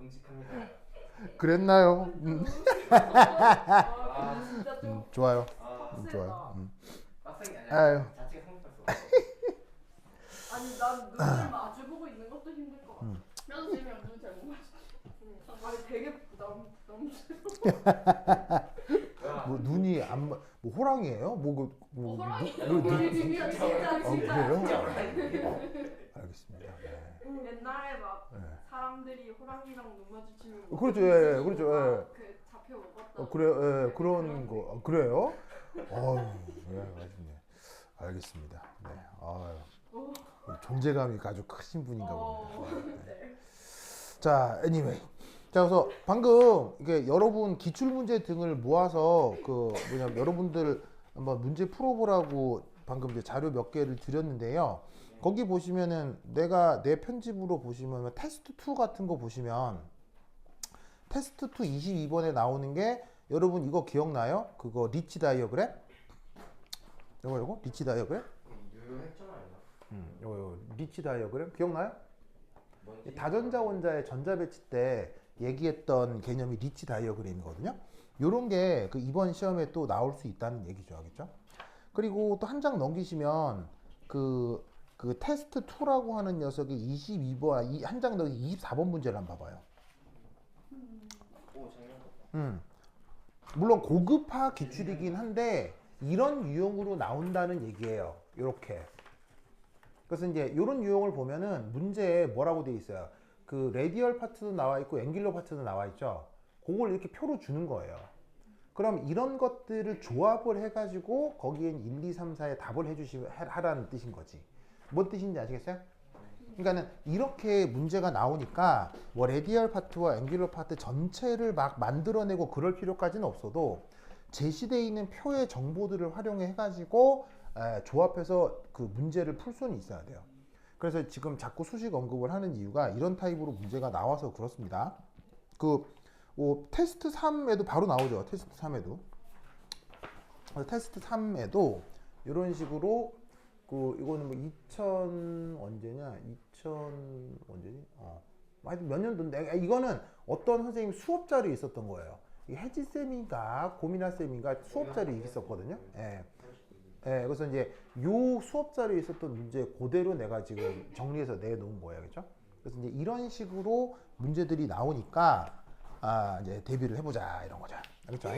끔찍합니다. 그랬나요? 아, 진짜 좀 좋아요. 빡세다. 좋아요. 빡세게 아유. 아니라 자체가 성격했어. 아니 난 눈을 마주보고 있는 것도 힘들 것 같아. 현실이랑 눈 잘 못 마주쳐. 아니 되게 부담스러워. 뭐 눈이 안 뭐 호랑이에요? 호랑이? 진짜 진짜 그래요? 진짜. 알겠습니다. 네. 옛날에 막 네. 사람들이 호랑이랑 눈 마주치면 그렇죠, 예, 그렇죠, 예. 그 잡혀 먹었다. 그래요, 예, 그런 거 그래요? 어유, 예, 맞네. 알겠습니다. 네, 아유, 존재감이 아주 크신 분인가 봅니다. 네. 자, anyway. 자, 그래서 방금 이게 여러분 기출 문제 등을 모아서 그 여러분들 한번 문제 풀어보라고 방금 이제 자료 몇 개를 드렸는데요. 거기 보시면은 내가 내 편집으로 보시면 테스트 2 같은 거 보시면 테스트 2 22번에 나오는 게 여러분 이거 기억나요? 그거 리치 다이어그램? 요거 리치 다이어그램? 유효했잖아 이거. 요거 리치 다이어그램 기억나요? 뭔지. 다전자 원자의 전자 배치 때 얘기했던 개념이 리치 다이어그램이거든요. 요런 게 그 이번 시험에 또 나올 수 있다는 얘기죠. 알겠죠? 그리고 또 한 장 넘기시면 그 테스트 2라고 하는 녀석이 22번, 한 장 넘기 24번 문제를 한번 봐봐요. 오 재미없다. 물론 고급화 기출이긴 한데 이런 유형으로 나온다는 얘기예요. 요렇게. 그래서 이제 이런 유형을 보면은 문제에 뭐라고 되어 있어요. 그 레디얼 파트도 나와 있고 앵귤러 파트도 나와 있죠. 그걸 이렇게 표로 주는 거예요. 그럼 이런 것들을 조합을 해가지고 거기엔 1, 2, 3, 4에 답을 하라는 뜻인 거지. 뭔 뜻인지 아시겠어요? 그러니까는 이렇게 문제가 나오니까 뭐 레디얼 파트와 앵귤러 파트 전체를 막 만들어내고 그럴 필요까지는 없어도 제시되어 있는 표의 정보들을 활용해 가지고 조합해서 그 문제를 풀 수는 있어야 돼요. 그래서 지금 자꾸 수식 언급을 하는 이유가 이런 타입으로 문제가 나와서 그렇습니다. 테스트 3에도 바로 나오죠. 테스트 3에도. 테스트 3에도 이런 식으로 이거는 뭐 2000 언제냐? 2000 언제지? 하여튼 몇 년도인데 이거는 어떤 선생님 수업 자료에 있었던 거예요. 혜지 쌤인가 고민아 쌤인가 수업 자료에 있었거든요. 예. 예, 그래서 이제 요 수업 자료에 있었던 문제 그대로 내가 지금 정리해서 내놓은 거예요. 그렇죠? 그래서 이제 이런 식으로 문제들이 나오니까 이제 대비를 해보자 이런 거죠. 알겠죠?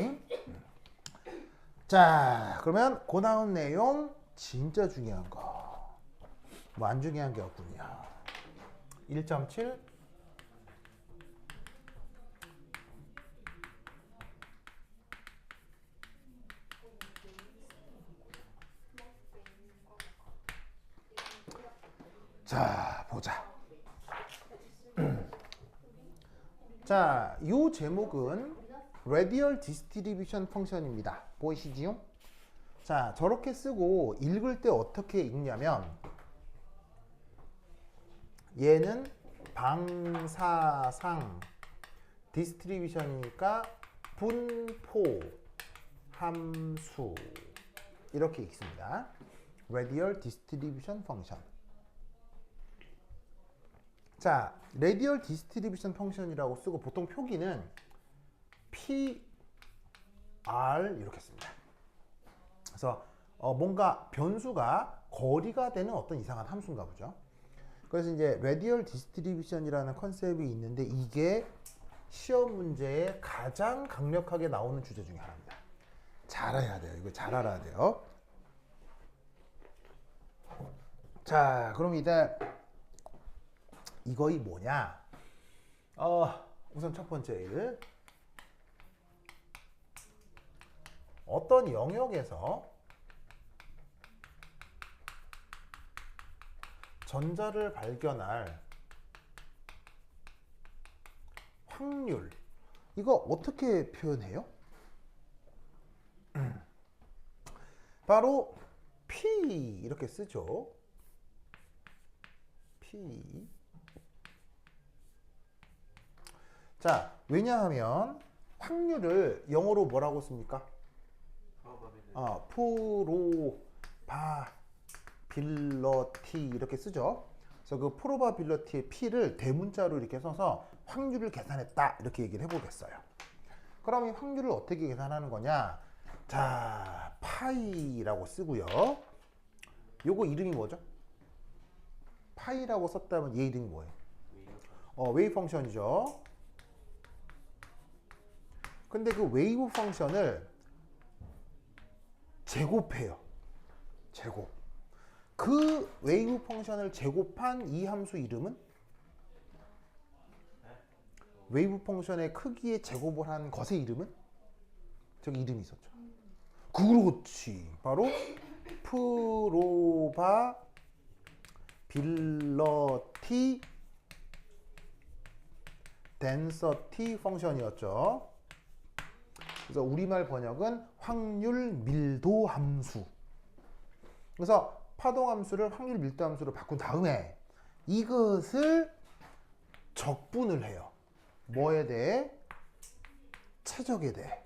자, 그러면 그 나온 내용 진짜 중요한 거. 뭐 안 중요한 게 없군요. 1.7 자, 보자. 자, 이 제목은 Radial Distribution 펑션입니다. 보이시지요? 자, 저렇게 쓰고 읽을 때 어떻게 읽냐면 얘는 방사상 디스트리뷰션이니까 분포 함수 이렇게 읽습니다. Radial Distribution 펑션. 자, Radial Distribution 펑션이라고 쓰고 보통 표기는 PR 이렇게 씁니다. 그래서 뭔가 변수가 거리가 되는 어떤 이상한 함수인가 보죠. 그래서 이제 Radial Distribution이라는 컨셉이 있는데 이게 시험 문제에 가장 강력하게 나오는 주제 중에 하나입니다. 잘 알아야 돼요. 이거 잘 알아야 돼요. 자, 그럼 이제 이거이 뭐냐? 우선 첫 번째 일. 어떤 영역에서 전자를 발견할 확률 이거 어떻게 표현해요? 바로 P 이렇게 쓰죠. P. 자, 왜냐하면 확률을 영어로 뭐라고 씁니까? 프로바빌러티 이렇게 쓰죠. 그래서 그 probability의 P를 대문자로 이렇게 써서 확률을 계산했다 이렇게 얘기를 해보겠어요. 그럼 이 확률을 어떻게 계산하는 거냐? 자, 파이라고 쓰고요. 요거 이름이 뭐죠? 파이라고 썼다면 얘 이름이 뭐예요? 웨이브 펑션이죠. 근데 그 웨이브 펑션을 제곱해요. 제곱. 그 웨이브 펑션을 제곱한 이 함수 이름은? 웨이브 펑션의 크기의 제곱을 한 것의 이름은? 저기 이름이 있었죠. 그렇지. 바로 프로바빌러티 덴서티 펑션이었죠. 그래서 우리말 번역은 확률 밀도 함수. 그래서 파동 함수를 확률 밀도 함수로 바꾼 다음에 이것을 적분을 해요. 뭐에 대해? 최적에 대해.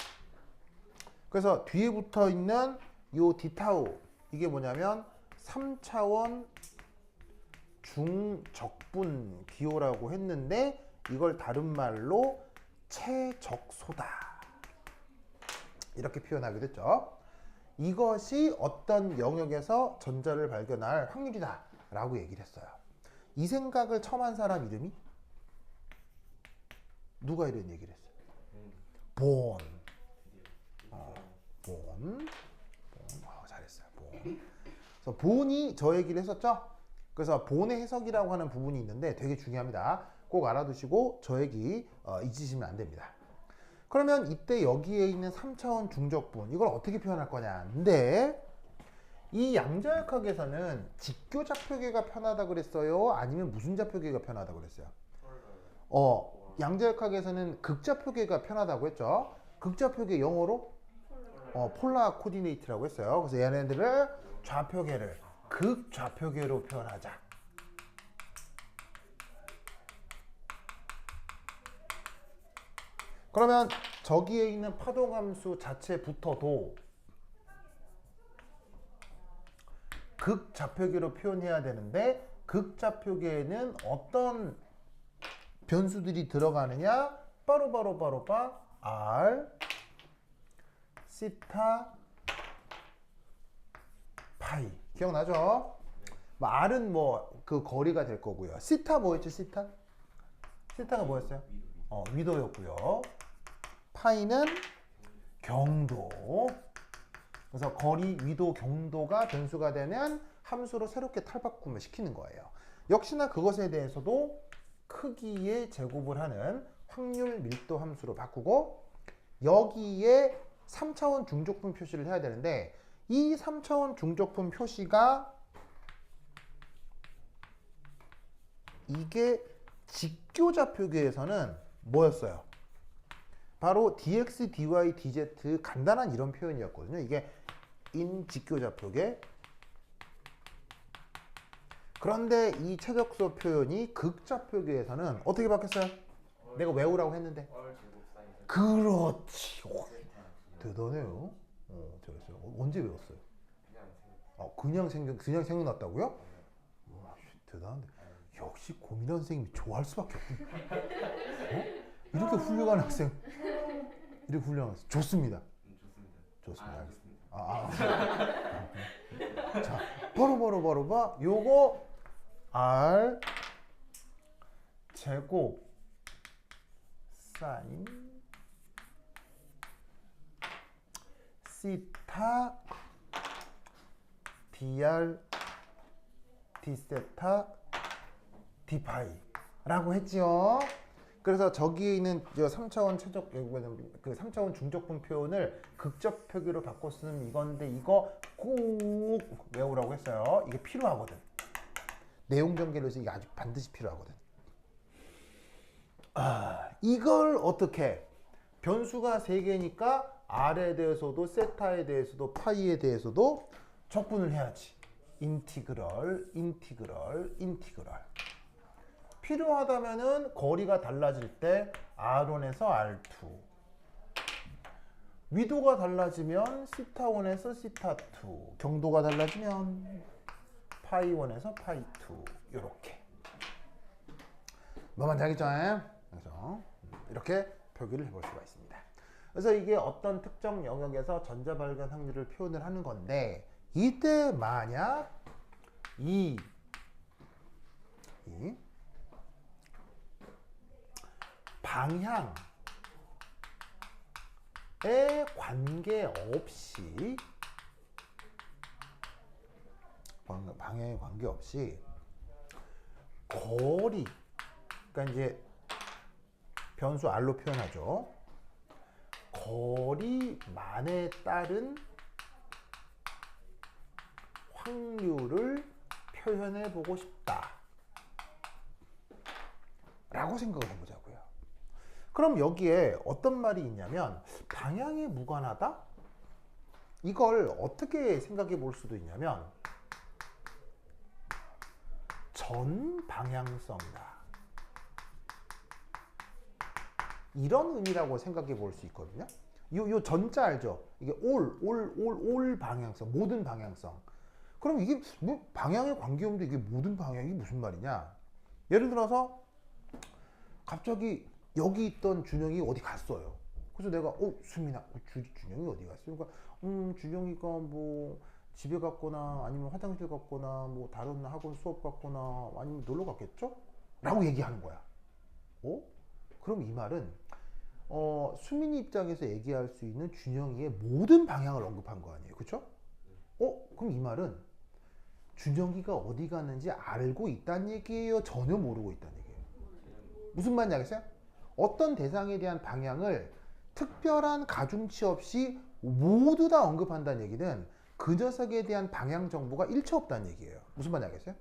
그래서 뒤에 붙어 있는 요 디타우 이게 뭐냐면 3차원 중적분 기호라고 했는데 이걸 다른 말로 최적소다 이렇게 표현하게 됐죠. 이것이 어떤 영역에서 전자를 발견할 확률이다 라고 얘기를 했어요. 이 생각을 처음 한 사람 이름이? 누가 이런 얘기를 했어요? 본. 본. 잘했어요. 본. 그래서 본이 저 얘기를 했었죠. 그래서 본의 해석이라고 하는 부분이 있는데 되게 중요합니다. 꼭 알아두시고 저 얘기 잊으시면 안 됩니다. 그러면 이때 여기에 있는 3차원 중적분 이걸 어떻게 표현할 거냐? 근데 이 양자역학에서는 직교좌표계가 편하다 그랬어요? 아니면 무슨 좌표계가 편하다 그랬어요? 양자역학에서는 극좌표계가 편하다고 했죠. 극좌표계 영어로 폴라 코디네이트라고 했어요. 그래서 얘네들을 좌표계를 극좌표계로 표현하자. 그러면 저기에 있는 파동함수 자체부터도 극좌표계로 표현해야 되는데 극좌표계에는 어떤 변수들이 들어가느냐? 바로 R, 시타, 파이. 기억나죠? R은 뭐 그 거리가 될 거고요. 시타 뭐였죠? 시타? 시타가 뭐였어요? 위도였고요. 파이는 경도. 그래서 거리, 위도, 경도가 변수가 되면 함수로 새롭게 탈바꿈을 시키는 거예요. 역시나 그것에 대해서도 크기의 제곱을 하는 확률 밀도 함수로 바꾸고 여기에 3차원 중적분 표시를 해야 되는데 이 3차원 중적분 표시가 이게 직교좌표계에서는 뭐였어요? 바로 dx, dy, dz 간단한 이런 표현이었거든요. 이게 인직교좌표계. 그런데 이 최적소 표현이 극좌표계에서는 어떻게 바뀌었어요? 내가 외우라고 했는데. 그렇지. 대단해요. 잘했어요. 언제 외웠어요? 그냥 생각났다고요? 대단한데. 역시 고민한 선생님이 좋아할 수밖에 없네. 이렇게 훌륭한 학생. 이렇게 훌륭한 학생. 좋습니다. 좋습니다. 알겠습니다. 자, 바로 봐. 요거 R 제곱 사인 시타 dr d세타 d파이라고 했지요. 그래서 저기에 있는 3차원 최적 그 3차원 중적분 표현을 극좌표계로 바꿔 쓰는 이건데 이거 꼭 외우라고 했어요. 이게 필요하거든. 내용 전개를 해서 이게 아주 반드시 필요하거든. 이걸 어떻게 변수가 3개니까 R에 대해서도 세타에 대해서도 파이에 대해서도 적분을 해야지. 인티그럴. 필요하다면은 거리가 달라질 때 R1에서 R2 위도가 달라지면 시타1에서 시타2 경도가 달라지면 파이1에서 파이2 이렇게 뭔 말인지 알겠죠? 그래서 이렇게 표기를 해볼 수가 있습니다. 그래서 이게 어떤 특정 영역에서 전자 발견 확률을 표현을 하는 건데, 이때 만약 이 방향에 관계없이 방향에 관계없이 거리, 그러니까 이제 변수 r로 표현하죠. 거리만에 따른 확률을 표현해 보고 싶다 라고 생각을 해보자고요. 그럼 여기에 어떤 말이 있냐면, 방향에 무관하다? 이걸 어떻게 생각해 볼 수도 있냐면, 전 방향성이다, 이런 의미라고 생각해 볼 수 있거든요. 요 전자 알죠? 이게 올 방향성, 모든 방향성. 그럼 이게 뭐 방향에 관계없는데 이게 모든 방향이 무슨 말이냐? 예를 들어서 갑자기 여기 있던 준영이 어디 갔어요. 그래서 내가 수민아, 준영이 어디 갔어요? 그러니까 준영이가 뭐 집에 갔거나 아니면 화장실 갔거나 뭐 다른 학원 수업 갔거나 아니면 놀러 갔겠죠? 라고 얘기하는 거야. 그럼 이 말은 수민이 입장에서 얘기할 수 있는 준영이의 모든 방향을 언급한 거 아니에요, 그렇죠? 그럼 이 말은 준영이가 어디 갔는지 알고 있다는 얘기예요, 전혀 모르고 있다는 얘기예요? 무슨 말인지 알겠어요? 어떤 대상에 대한 방향을 특별한 가중치 없이 모두 다 언급한다는 얘기는 그 녀석에 대한 방향 정보가 일체 없다는 얘기예요. 무슨 말인지 알겠어요?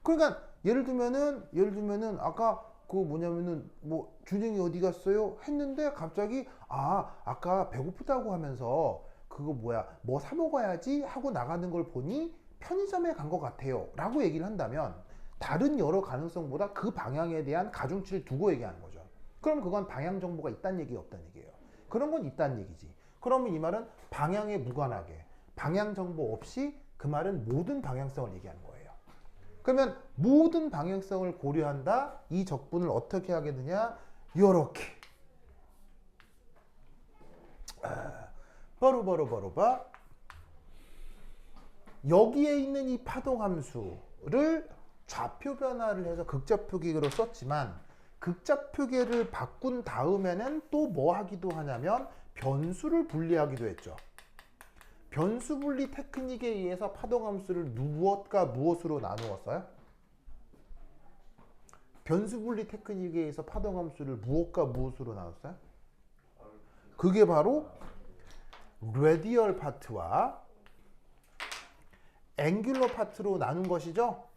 그러니까 예를 들면은 아까 그 뭐냐면은 뭐 준영이 어디 갔어요? 했는데 갑자기 아까 배고프다고 하면서 그거 뭐 사 먹어야지 하고 나가는 걸 보니 편의점에 간 것 같아요 라고 얘기를 한다면, 다른 여러 가능성보다 그 방향에 대한 가중치를 두고 얘기하는 거죠. 그럼 그건 방향 정보가 있다는 얘기 없다는 얘기예요? 그런 건 있다는 얘기지. 그러면 이 말은 방향에 무관하게 방향 정보 없이 그 말은 모든 방향성을 얘기하는 거예요. 그러면 모든 방향성을 고려한다, 이 적분을 어떻게 하게 되냐? 요렇게 바로 여기에 있는 이 파동함수를 좌표 변화를 해서 극좌표계로 썼지만, 극좌표계를 바꾼 다음에는 또 뭐 하기도 하냐면 변수를 분리하기도 했죠. 변수 분리 테크닉에 의해서 파동함수를 무엇과 무엇으로 나누었어요? 변수 분리 테크닉에 의해서 파동함수를 무엇과 무엇으로 나눴어요? 그게 바로 레디얼 파트와 앵귤러 파트로 나눈 것이죠.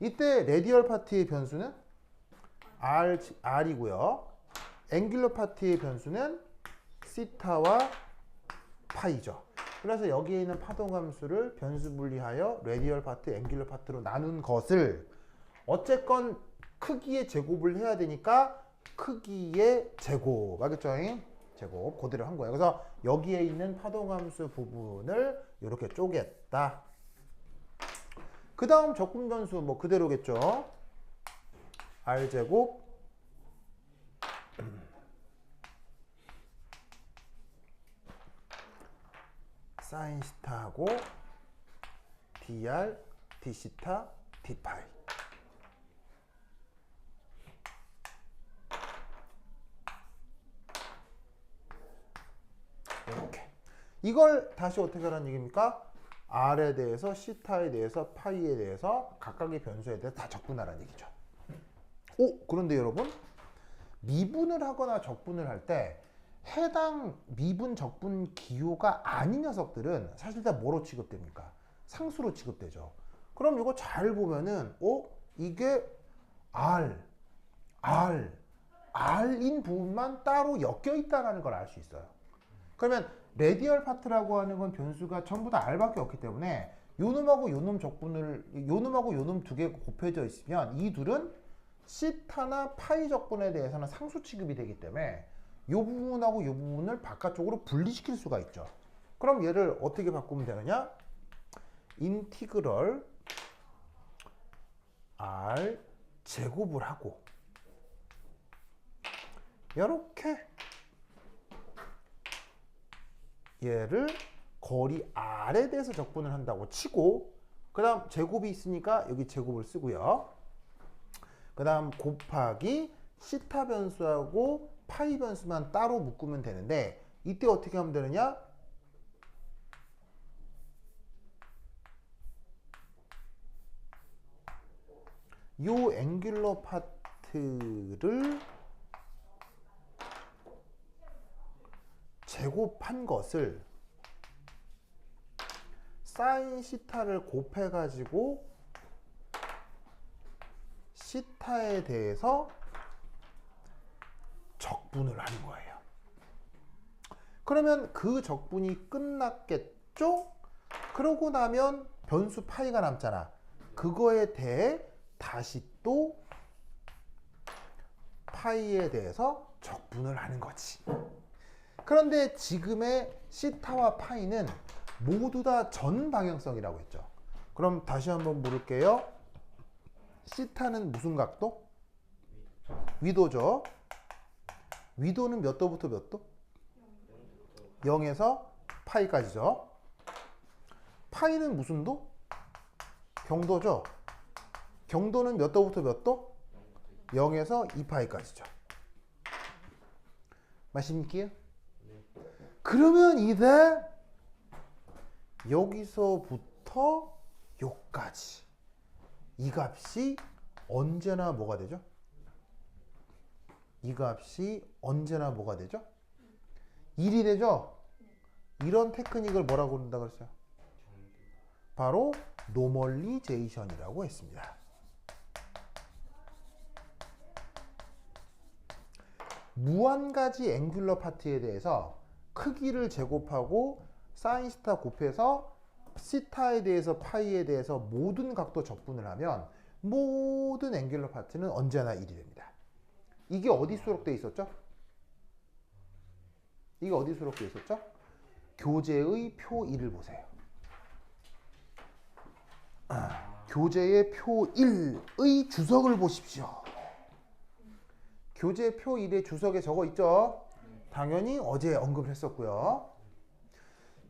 이때 레디얼 파트의 변수는 r이고요. 앵귤러 파트의 변수는 시타와 파이죠. 그래서 여기에 있는 파동함수를 변수 분리하여 레디얼 파트, 앵귤러 파트로 나눈 것을 어쨌건 크기의 제곱을 해야 되니까 크기의 제곱, 알겠죠? 제곱 그대로 한 거예요. 그래서 여기에 있는 파동함수 부분을 이렇게 쪼갰다. 그 다음 적분 변수 뭐 그대로겠죠. r제곱 사인 시타하고 dr, d시타, d파이. 이렇게. 이걸 다시 어떻게 하라는 얘기입니까? r에 대해서, 시타에 대해서, 파이에 대해서 각각의 변수에 대해서 다 적분하라는 얘기죠. 그런데 여러분, 미분을 하거나 적분을 할 때 해당 미분, 적분 기호가 아닌 녀석들은 사실 다 뭐로 취급됩니까? 상수로 취급되죠. 그럼 이거 잘 보면은 이게 R인 부분만 따로 엮여 있다는 걸 알 수 있어요. 그러면 레디얼 파트라고 하는 건 변수가 전부 다 R밖에 없기 때문에 요놈하고 요놈 적분을, 요놈하고 요놈 두 개가 곱해져 있으면 이 둘은 시타나 파이 적분에 대해서는 상수 취급이 되기 때문에 이 부분하고 이 부분을 바깥쪽으로 분리시킬 수가 있죠. 그럼 얘를 어떻게 바꾸면 되느냐? 인티그럴 R 제곱을 하고 이렇게 얘를 거리 R에 대해서 적분을 한다고 치고, 그 다음 제곱이 있으니까 여기 제곱을 쓰고요. 그 다음 곱하기 시타 변수하고 파이 변수만 따로 묶으면 되는데, 이때 어떻게 하면 되느냐? 요 앵귤러 파트를 제곱한 것을 사인 시타를 곱해가지고 시타에 대해서 적분을 하는 거예요. 그러면 그 적분이 끝났겠죠? 그러고 나면 변수 파이가 남잖아. 그거에 대해 다시 또 파이에 대해서 적분을 하는 거지. 그런데 지금의 시타와 파이는 모두 다 전 방향성이라고 했죠. 그럼 다시 한번 물을게요. 시타는 무슨 각도? 위도죠. 위도는 몇 도부터 몇 도? 0에서 파이까지죠. 파이는 무슨 도? 경도죠. 경도는 몇 도부터 몇 도? 0에서 2파이까지죠. 맞습니까? 그러면 이제 여기서부터 요까지 이 값이 언제나 뭐가 되죠? 이 값이 언제나 뭐가 되죠? 1이 되죠? 이런 테크닉을 뭐라고 부른다 그랬어요? 바로 노멀리제이션이라고 했습니다. 무한가지 앵귤러 파트에 대해서 크기를 제곱하고 사인 시타 곱해서 시타에 대해서 파이에 대해서 모든 각도 적분을 하면 모든 앵귤러 파트는 언제나 1이 됩니다. 이게 어디 수록되어 있었죠? 이게 어디 수록되어 있었죠? 교재의 표 1을 보세요. 교재의 표 1의 주석을 보십시오. 교재 표 1의 주석에 적어 있죠? 당연히 어제 언급을 했었고요.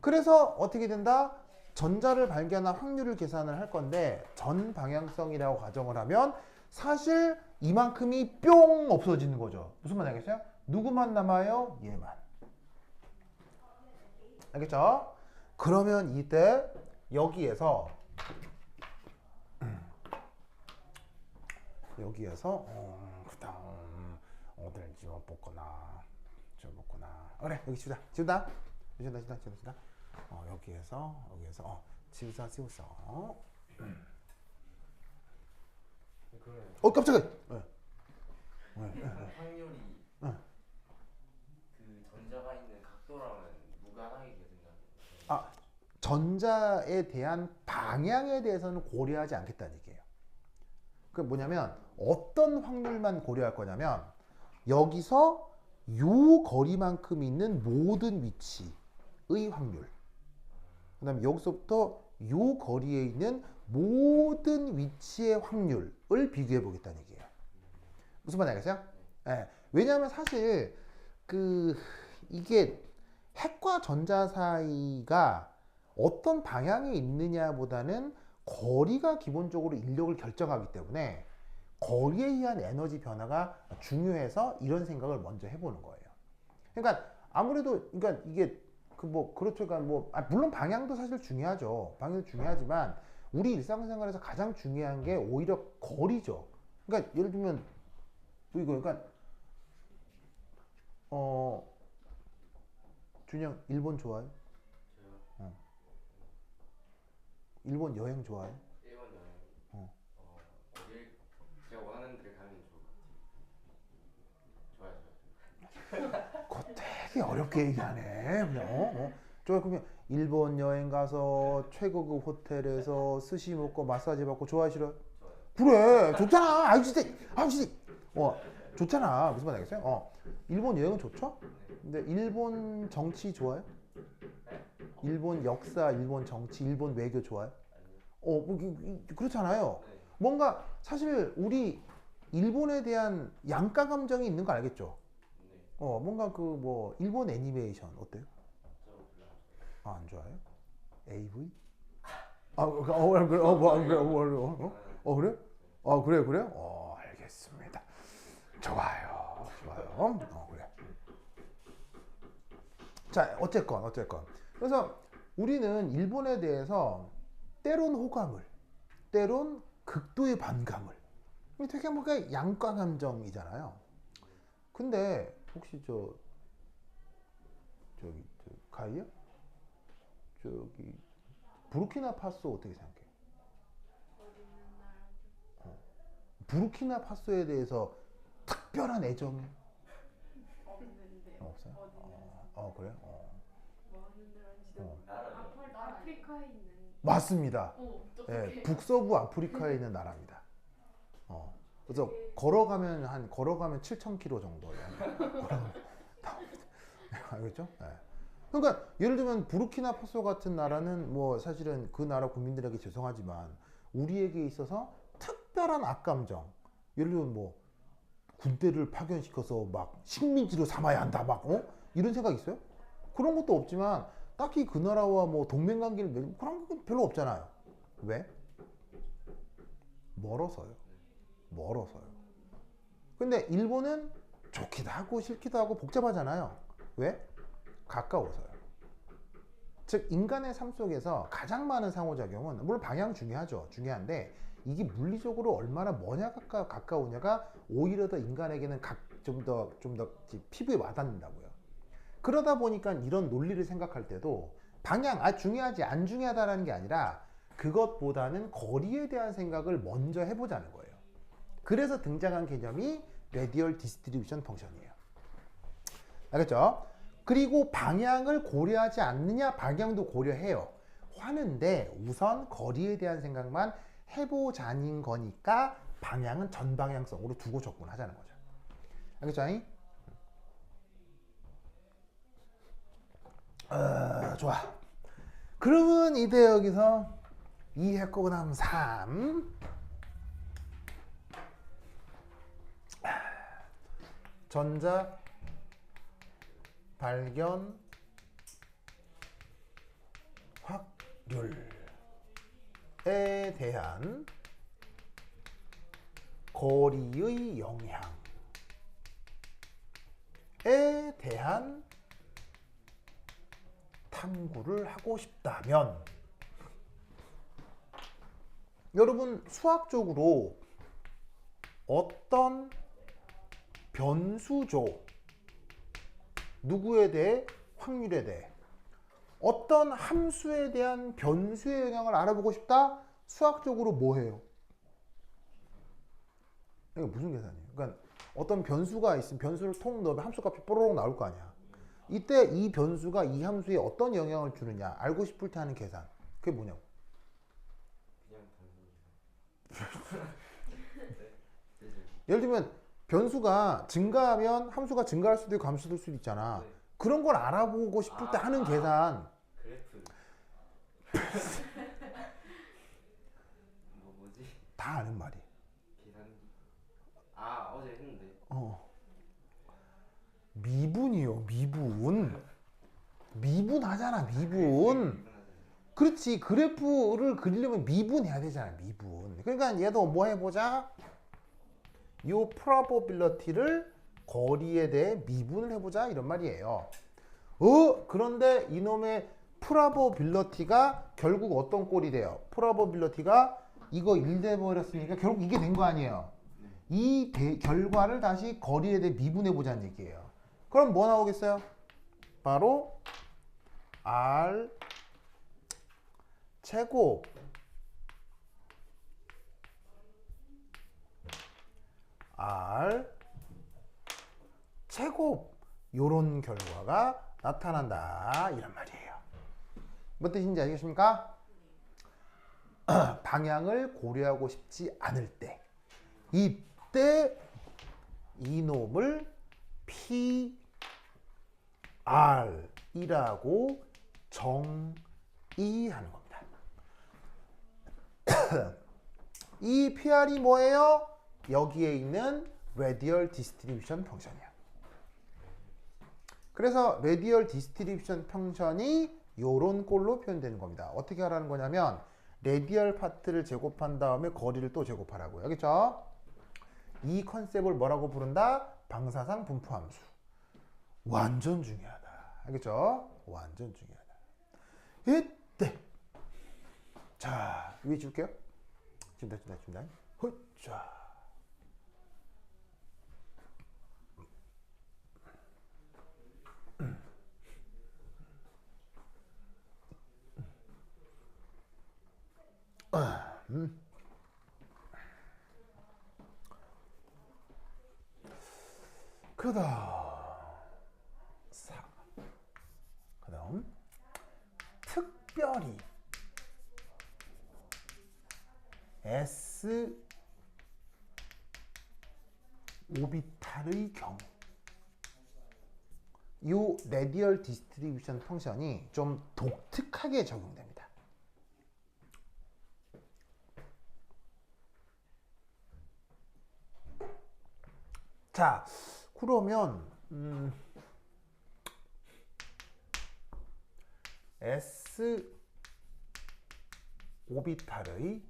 그래서 어떻게 된다? 전자를 발견한 확률을 계산을 할 건데, 전 방향성이라고 가정을 하면 사실 이만큼이 뿅 없어지는 거죠. 무슨 말 알겠어요? 누구만 남아요? 얘만. 알겠죠? 그러면 이때 여기에서 그다음 어딜 집어먹거나 그래, 여기 치우자. 여기에서 치우자. 깜짝이야. 확률이 그 전자가 있는 각도랑은 무관하게 된다는. 전자에 대한 방향에 대해서는 고려하지 않겠다는 얘기예요. 그 뭐냐면 어떤 확률만 고려할 거냐면, 여기서 요 거리만큼 있는 모든 위치의 확률, 그 다음에 여기서부터 요 거리에 있는 모든 위치의 확률을 비교해 보겠다는 얘기예요. 무슨 말인지 알겠어요? 네. 왜냐하면 사실 이게 핵과 전자 사이가 어떤 방향에 있느냐보다는 거리가 기본적으로 인력을 결정하기 때문에 거리에 의한 에너지 변화가 중요해서 이런 생각을 먼저 해보는 거예요. 그러니까 아무래도 이게 그렇죠. 물론 방향도 사실 중요하죠. 방향도 중요하지만 우리 일상생활에서 가장 중요한 게 오히려 거리죠. 그러니까 예를 들면 준영 일본 좋아해? 일본 여행 좋아해? 일본 여행. 어딜 제가 원하는 데를 가면 좋을 것 같아요. 좋아요. 그거 되게 어렵게 얘기하네. 그냥 그러면 일본 여행 가서 최고급 호텔에서 스시 먹고 마사지 받고 좋아해 싫어? 좋아요. 그래, 좋잖아. 아유 진짜. 좋잖아. 무슨 말 알겠어요? 일본 여행은 좋죠? 근데 일본 정치 좋아요? 일본 역사, 일본 정치, 일본 외교 좋아요? 그렇잖아요. 네. 뭔가 사실 우리 일본에 대한 양가 감정이 있는 거 알겠죠? 네. 뭔가 그 뭐 일본 애니메이션 어때요? 저 별로 안 좋아해요. 아, 안 좋아해요? AV? 그래? 그래? 그래? 알겠습니다. 좋아요. 그래. 자, 어쨌건. 그래서 우리는 일본에 대해서 때론 호감을, 때론 극도의 반감을. 되게 뭔가 양가 감정이잖아요. 근데 혹시 저기 가이야? 저기 부르키나파소 어떻게 생각해? 부르키나파소에 대해서 특별한 애정이 없는데. 없어요? 그래? 뭐 하는 나라인지도 아프리카에 있는. 맞습니다. 어떡해. 예, 북서부 아프리카에 있는 나라입니다. 그래서 걸어가면 7,000km 정도 나옵니다. 알겠죠? 예. 그러니까 예를 들면 부르키나파소 같은 나라는 뭐 사실은 그 나라 국민들에게 죄송하지만 우리에게 있어서 특별한 악감정, 예를 들면 뭐 군대를 파견시켜서 막 식민지로 삼아야 한다 막 이런 생각 있어요? 그런 것도 없지만 딱히 그 나라와 뭐 동맹관계를 맺고 그런 건 별로 없잖아요. 왜? 멀어서요. 근데 일본은 좋기도 하고 싫기도 하고 복잡하잖아요. 왜? 가까워서요. 즉 인간의 삶 속에서 가장 많은 상호작용은 물론 방향 중요하죠. 중요한데 이게 물리적으로 얼마나 뭐냐 가까우냐가 오히려 더 인간에게는 좀 더 피부에 와닿는다고요. 그러다 보니까 이런 논리를 생각할 때도 방향 중요하지 안 중요하다라는 게 아니라 그것보다는 거리에 대한 생각을 먼저 해보자는 거예요. 그래서 등장한 개념이 레디얼 디스트리뷰션 펑션이에요. 알겠죠? 그리고 방향을 고려하지 않느냐? 방향도 고려해요. 하는데 우선 거리에 대한 생각만 해보자는 거니까 방향은 전방향성으로 두고 접근하자는 거죠. 알겠죠? 좋아. 그러면 이제 여기서 2 했고 그다음 3 전자 발견 확률에 대한 거리의 영향에 대한 탐구를 하고 싶다면 여러분 수학적으로 어떤 변수죠 누구에 대해 확률에 대해 어떤 함수에 대한 변수의 영향을 알아보고 싶다? 수학적으로 뭐 해요? 이게 무슨 계산이에요? 그러니까 어떤 변수가 있으면 변수를 통 넣으면 함수값이 뽀로록 나올 거 아니야. 이때 이 변수가 이 함수에 어떤 영향을 주느냐 알고 싶을 때 하는 계산. 그게 뭐냐고. 그냥 예를 들면 변수가 증가하면 함수가 증가할 수도 있고 감소될 수도 있잖아. 네. 그런 걸 알아보고 싶을 때 하는 계산. 그래프. 뭐지? 다 아는 말이. 계산기. 어제 했는데. 미분이요, 미분 하잖아, 미분. 그렇지, 그래프를 그리려면 미분해야 되잖아, 미분. 그러니까 얘도 뭐 해보자? 요 probability를 거리에 대해 미분을 해보자 이런 말이에요. 그런데 이놈의 probability가 결국 어떤 꼴이 돼요? probability가 이거 1 돼버렸으니까 결국 이게 된 거 아니에요. 이 결과를 다시 거리에 대해 미분해보자는 얘기예요. 그럼 뭐 나오겠어요? 바로 R 제곱 R 제곱 요런 결과가 나타난다 이란 말이에요. 무슨 뜻인지 알겠습니까? 방향을 고려하고 싶지 않을 때 이때 이놈을 PR이라고 정의하는 겁니다. 이 PR이 뭐예요? 여기에 있는 radial distribution 펑션이야. 그래서 radial distribution 펑션이 요런 꼴로 표현되는 겁니다. 어떻게 하라는 거냐면 radial 파트를 제곱한 다음에 거리를 또 제곱하라고요. 알겠죠? 이 컨셉을 뭐라고 부른다? 방사상 분포함수. 완전 중요하다. 알겠죠? 완전 중요하다. 이때 자, 위에 줄게요. 지금 다. 자. 그다음 특별히 S 오비탈의 경우 이 레디얼 디스트리뷰션 펑션이 좀 독특하게 적용됩니다. 자, 그러면 S 오비탈의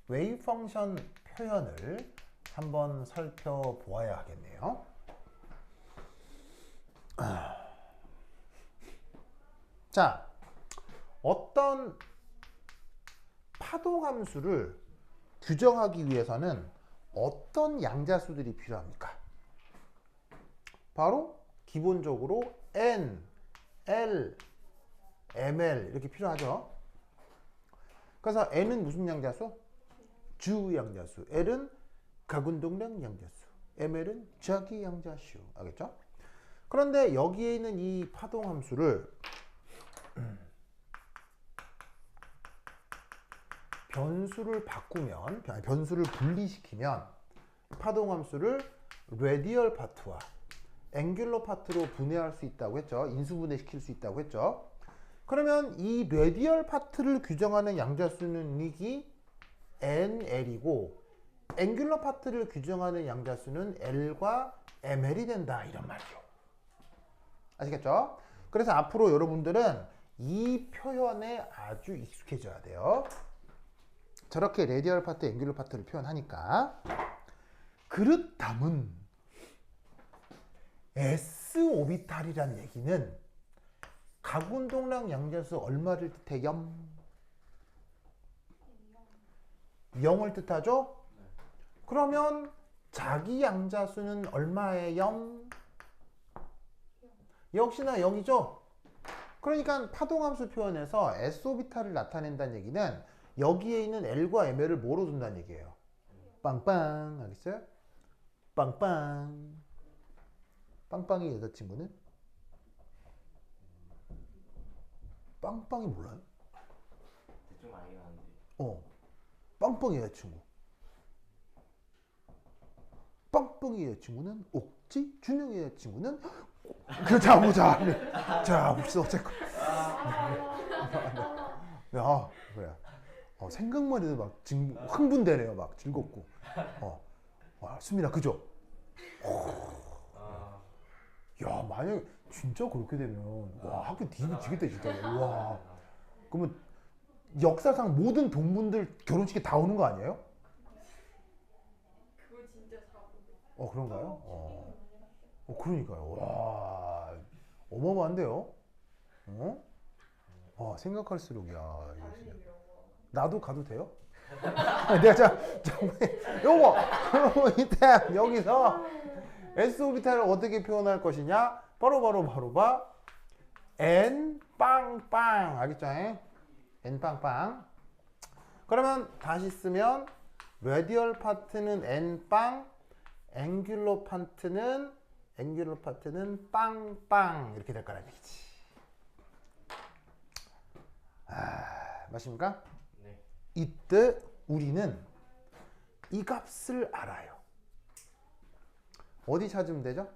웨이브 펑션 표현을 한번 살펴보아야 하겠네요. 자, 어떤 파동 함수를 규정하기 위해서는 어떤 양자수들이 필요합니까? 바로 기본적으로 N, L, ML 이렇게 필요하죠. 그래서 N은 무슨 양자수? 주 양자수. L은 가군동량 양자수. ML은 자기 양자수. 알겠죠? 그런데 여기에 있는 이 파동 함수를 변수를 바꾸면, 변수를 분리시키면 파동 함수를 레디얼 파트와 앵귤러 파트로 분해할 수 있다고 했죠. 인수분해시킬 수 있다고 했죠. 그러면 이 레디얼 파트를 규정하는 양자수는 이기 NL이고 앵귤러 파트를 규정하는 양자수는 L과 ML이 된다. 이런 말이죠. 아시겠죠? 그래서 앞으로 여러분들은 이 표현에 아주 익숙해져야 돼요. 저렇게 레디얼 파트, 앵귤러 파트를 표현하니까. 그렇다면 S 오비탈이란 얘기는 가군동량 양자수 얼마를 뜻해? 0을 뜻하죠? 그러면 자기 양자수는 얼마의 0? 역시나 0이죠? 그러니까 파동함수 표현에서 S 오비탈을 나타낸다는 얘기는 여기에 있는 L과 ML을 뭐로 둔다는 얘기예요? 빵빵. 알겠어요? 빵빵. 빵빵이 여자친구는? 빵빵이 몰라요? 대충 알긴 하는데. 빵빵이 여자친구. 빵빵이 여자친구는 옥지, 준영이 여자친구는 자 보자. 자 봅시다. 어쨌건. 야 그래. 생각만 해도 막 흥분되네요. 막 즐겁고. 수민아 그죠? 야 만약 진짜 그렇게 되면 와 학교 뒤집어지겠다 진짜. 와 그러면 역사상 모든 동문들 결혼식에 다 오는 거 아니에요? 그거 진짜 사고. 그런가요? 그러니까요. 와 어마어마한데요? 생각할수록 야 이거 진짜. 나도 가도 돼요? 내가 요거 이때 여기서 S 오비탈을 어떻게 표현할 것이냐? 바로 봐. N 빵빵 알겠죠? N 빵빵. 그러면 다시 쓰면 레디얼 파트는 N 빵, 앵귤러 파트는 빵빵 이렇게 될 거란 얘기지. 맞습니까? 네. 이때 우리는 이 값을 알아요. 어디 찾으면 되죠?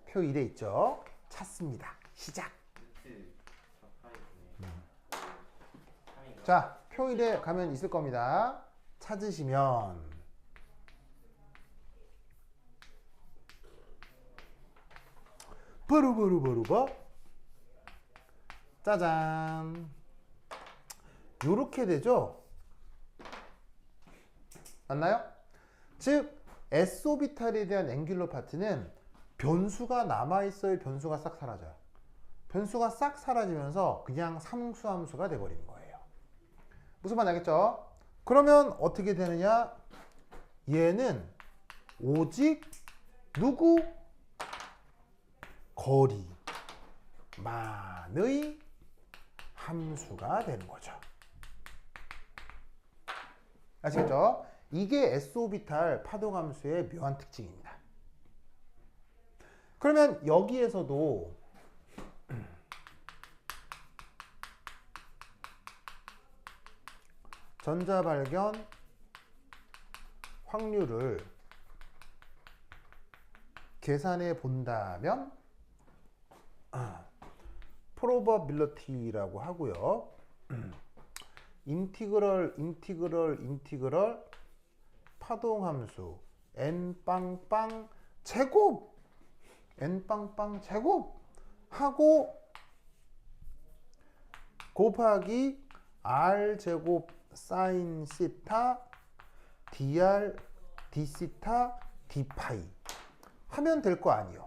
표 1에 있죠. 찾습니다. 시작. 자, 표일에 가면 있을 겁니다. 찾으시면 바로 짜잔, 요렇게 되죠. 맞나요? 즉 S오비탈에 대한 앵귤러 파트는 변수가 남아있어요, 변수가 싹 사라져요? 변수가 싹 사라지면서 그냥 상수함수가 돼버리는 거예요. 무슨 말 알겠죠? 그러면 어떻게 되느냐? 얘는 오직 누구? 거리만의 함수가 되는 거죠. 아시겠죠? 이게 S오비탈 파동함수의 묘한 특징입니다. 그러면 여기에서도 전자 발견 확률을 계산해 본다면 probability라고 하고요. 인티그럴 파동함수 n 빵빵 제곱 하고 곱하기 r 제곱 사인 시타 dr d 시타 d 파이 하면 될 거 아니요.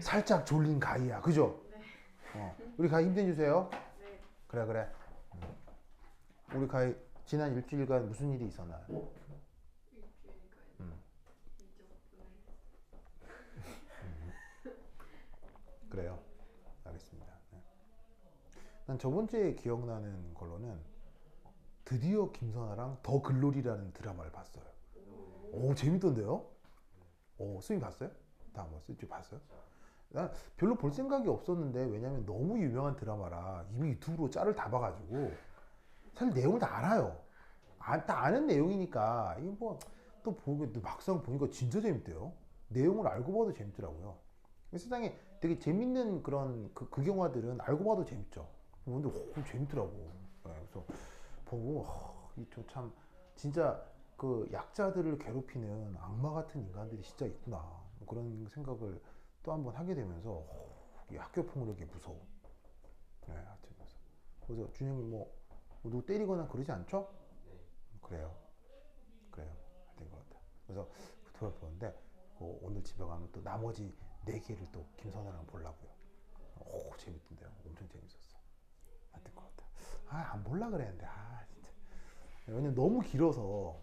살짝 졸린 가희야, 그죠? 우리 가희 힘내 주세요. 그래. 우리 가희 지난 일주일간 무슨 일이 있었나요? 그래요. 알겠습니다. 네. 난 저번 주에 기억나는 걸로는 드디어 김선아랑 더 글로리라는 드라마를 봤어요. 오, 재밌던데요? 오, 수인 봤어요? 다 안 봤어요? 쭉 봤어요? 난 별로 볼 생각이 없었는데, 왜냐면 너무 유명한 드라마라 이미 유튜브로 짤을 다 봐가지고 사실 내용을 다 알아요. 다 아는 내용이니까 이게 뭐 또 보고 막상 보니까 진짜 재밌대요. 내용을 알고 봐도 재밌더라고요. 세상에 되게 재밌는 그런 그 영화들은 알고 봐도 재밌죠. 근데 재밌더라고. 네, 그래서 보고 참 진짜 그 약자들을 괴롭히는 악마 같은 인간들이 진짜 있구나, 그런 생각을 또 한 번 하게 되면서 이 학교 폭력이 무서워. 네, 하여튼 그래서 준영이 뭐 누구 때리거나 그러지 않죠? 그래요. 된 것 같아. 그래서 그걸 보는데 오늘 집에 가면 또 나머지 4개를 또 김선아랑 보려고요. 오, 재밌던데요. 엄청 재밌었어. 하여튼 것 같아. 안 볼라 그랬는데 진짜. 왜냐면 너무 길어서.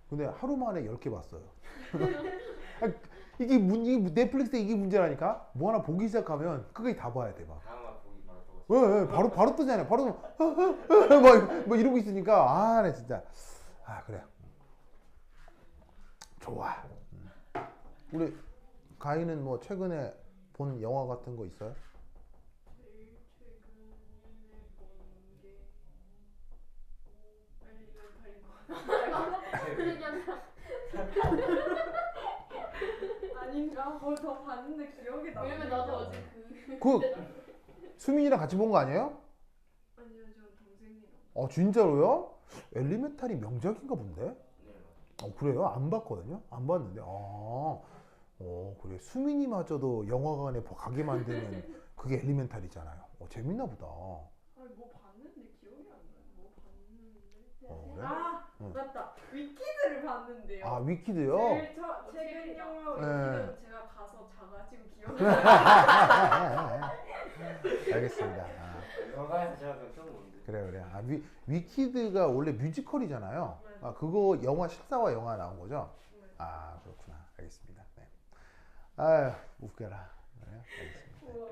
근데 하루 만에 10개 봤어요. 이게 넷플릭스 이게 문제라니까. 뭐 하나 보기 시작하면 끝까지 다 봐야 돼. 막. 다음화 보기 바로 떠. 왜, 바로 뜨잖아요. 바로 뭐 이러고 있으니까 네, 진짜. 그래. 좋아. 우리 가희는 뭐 최근에 본 영화 같은 거 있어요? 제일 최근에 본게 아닌가? 뭘 더 봤는데 기억이 나. 왜냐면 나도 어제 그 수민이랑 같이 본 거 아니에요? 아니요, 저 동생이랑. 진짜로요? 엘리멘탈이 명작인가 본데? 네. 그래요? 안 봤거든요? 안 봤는데. 그래. 수민이마저도 영화관에 가게 만드는 그게 엘리멘탈이잖아요. 재밌나 보다. 아니 뭐 봤는데 기억이 안 나요. 뭐 봤는데. 그래? 맞다. 위키드를 봤는데요. 위키드요? 제일 최근 영화 네. 위키드 제가 가서 자가지고 기억이 안 나요. 알겠습니다. 영화관에서 제가 그거 처음 보는데. 그래. 위키드가 원래 뮤지컬이잖아요. 그거 영화 실사화 영화 나온 거죠? 그렇구나. 알겠습니다. 네. 웃겨라. 네, 알겠습니다.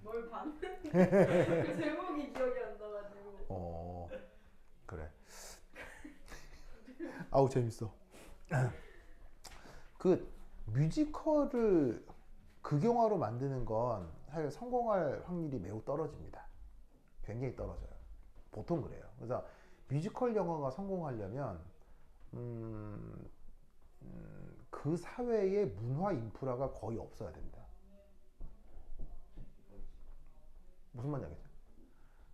뭘 봤는데 그 제목이 기억이 안 나가지고. 그래. 재밌어. 그 뮤지컬을 극영화로 만드는 건 사실 성공할 확률이 매우 떨어집니다. 굉장히 떨어져요. 보통 그래요. 그래서 뮤지컬 영화가 성공하려면 그 사회의 문화 인프라가 거의 없어야 된다. 무슨 말인지 알겠어요?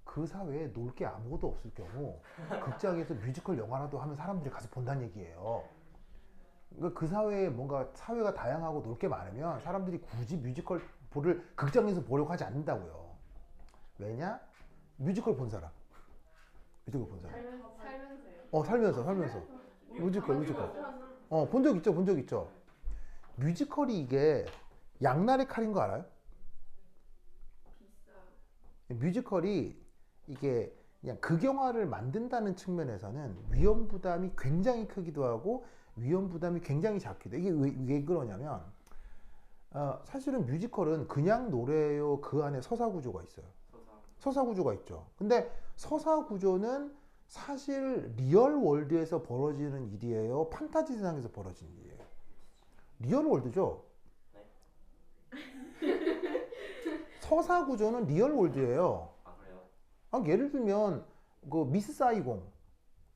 그 사회에 놀 게 아무것도 없을 경우 극장에서 뮤지컬 영화라도 하면 사람들이 가서 본다는 얘기예요. 그러니까 그 사회에 뭔가 사회가 다양하고 놀 게 많으면 사람들이 굳이 뮤지컬 보를 극장에서 보려고 하지 않는다고요. 왜냐? 뮤지컬 본 사람. 뮤지컬 본 사람. 살면서요. 살면서. 뮤지컬. 본 적 있죠, 본 적 있죠. 뮤지컬이 이게 양날의 칼인 거 알아요? 비싸요. 뮤지컬이 이게 그냥 극영화를 만든다는 측면에서는 위험 부담이 굉장히 크기도 하고 위험 부담이 굉장히 작기도 해요. 이게 왜 그러냐면 사실은 뮤지컬은 그냥 노래요. 그 안에 서사 구조가 있어요. 서사 구조가 있죠. 근데 서사 구조는 사실 리얼 월드에서 벌어지는 일이에요. 판타지 세상에서 벌어지는 일이에요. 리얼 월드죠. 서사 구조는 리얼 월드예요. 그래요? 예를 들면 그 미스 사이공,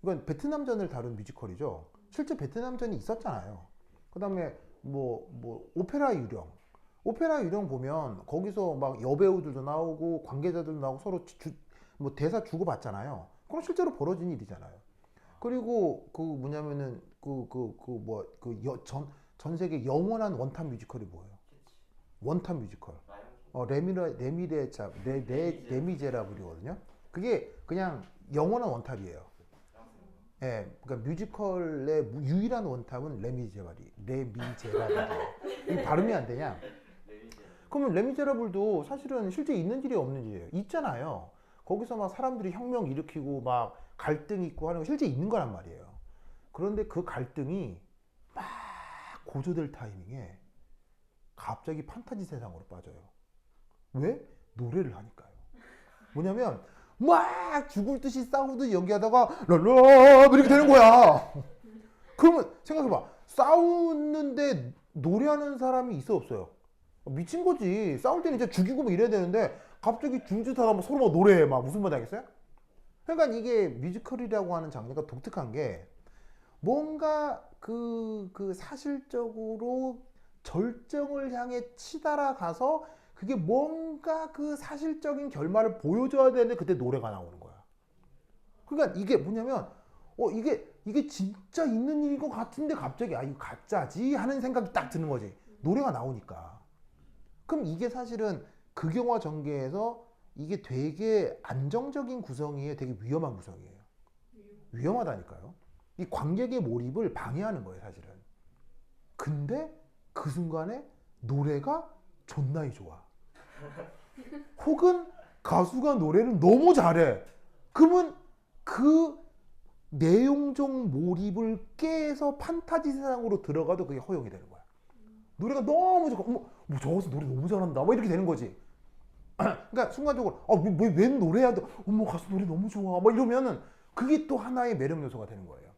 이건 베트남전을 다룬 뮤지컬이죠. 실제 베트남전이 있었잖아요. 그다음에 뭐 오페라 유령 보면 거기서 막 여배우들도 나오고 관계자들도 나오고 서로 뭐 대사 주고 받잖아요. 그건 실제로 벌어진 일이잖아요. 그리고 그 뭐냐면은 전 세계 영원한 원탑 뮤지컬이 뭐예요? 원탑 뮤지컬. 레미제라블이거든요. 그게 그냥 영원한 원탑이에요. 예, 그러니까 뮤지컬의 유일한 원탑은 레미제라블이에요. 이 발음이 안 되냐? 그러면 레미제라블도 사실은 실제 있는 일이 없는 일이에요. 있잖아요. 거기서 막 사람들이 혁명 일으키고 막 갈등 있고 하는 거 실제 있는 거란 말이에요. 그런데 그 갈등이 막 고조될 타이밍에 갑자기 판타지 세상으로 빠져요. 왜? 노래를 하니까요. 뭐냐면 막 죽을 듯이 싸우듯이 연기하다가 랄라 이렇게 되는 거야. 그러면 생각해봐. 싸우는데 노래하는 사람이 있어 없어요? 미친 거지. 싸울 때는 이제 죽이고 뭐 이래야 되는데 갑자기 중짓하다 막 서로 막 노래해. 막 무슨 말인지 알겠어요? 그러니까 이게 뮤지컬이라고 하는 장르가 독특한 게 뭔가 그 사실적으로 절정을 향해 치달아가서 그게 뭔가 그 사실적인 결말을 보여줘야 되는데 그때 노래가 나오는 거야. 그러니까 이게 뭐냐면 이게 진짜 있는 일인 것 같은데 갑자기 이거 가짜지 하는 생각이 딱 드는 거지. 노래가 나오니까. 그럼 이게 사실은 극영화 전개에서 이게 되게 안정적인 구성이에요. 되게 위험한 구성이에요. 위험하다니까요. 이 관객의 몰입을 방해하는 거예요, 사실은. 근데 그 순간에 노래가 존나이 좋아. 혹은 가수가 노래를 너무 잘해. 그러면 그 내용적 몰입을 깨서 판타지 세상으로 들어가도 그게 허용이 되는 거야. 노래가 너무 좋고, 뭐 저기서 노래 너무 잘한다. 뭐 이렇게 되는 거지. 그러니까 순간적으로 웬 노래야? 가수 노래 너무 좋아. 뭐 이러면은 그게 또 하나의 매력 요소가 되는 거예요.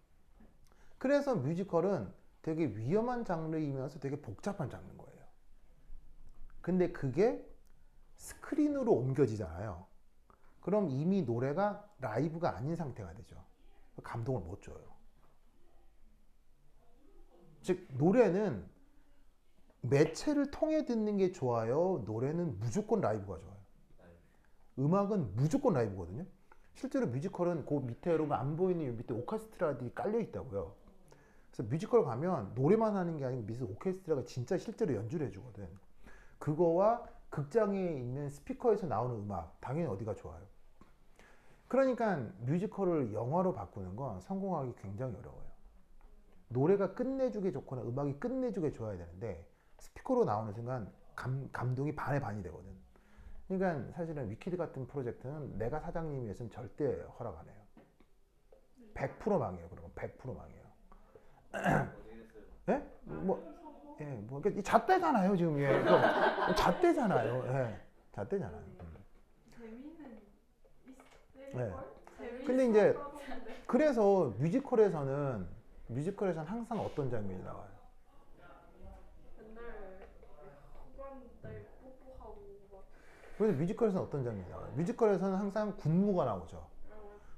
그래서 뮤지컬은 되게 위험한 장르이면서 되게 복잡한 장르인 거예요. 근데 그게 스크린으로 옮겨지잖아요. 그럼 이미 노래가 라이브가 아닌 상태가 되죠. 감동을 못 줘요. 즉 노래는 매체를 통해 듣는 게 좋아요. 노래는 무조건 라이브가 좋아요. 음악은 무조건 라이브거든요. 실제로 뮤지컬은 그 밑에 여러분 안 보이는 이 밑에 오케스트라들이 깔려 있다고요. 그래서 뮤지컬 가면 노래만 하는 게 아니고 밑에 오케스트라가 진짜 실제로 연주를 해주거든. 그거와 극장에 있는 스피커에서 나오는 음악 당연히 어디가 좋아요. 그러니까 뮤지컬을 영화로 바꾸는 건 성공하기 굉장히 어려워요. 노래가 끝내주게 좋거나 음악이 끝내주게 좋아야 되는데 스피커로 나오는 순간 감동이 반의 반이 되거든. 그러니까 사실은 위키드 같은 프로젝트는 내가 사장님이었으면 절대 허락 안 해요. 100% 망해요. 그러면 100% 망해요. 예? 그러니까 잣대잖아요 지금. 그러니까 잣대잖아요. 예, 잣대잖아요. 재미는 네. 근데 이제 그래서 뮤지컬에서는 항상 어떤 장면이 나와요? 맨날 후반날 뽀뽀하고 막 그래서 뮤지컬에서는 어떤 장면이 나와요? 뮤지컬에서는 항상 군무가 나오죠.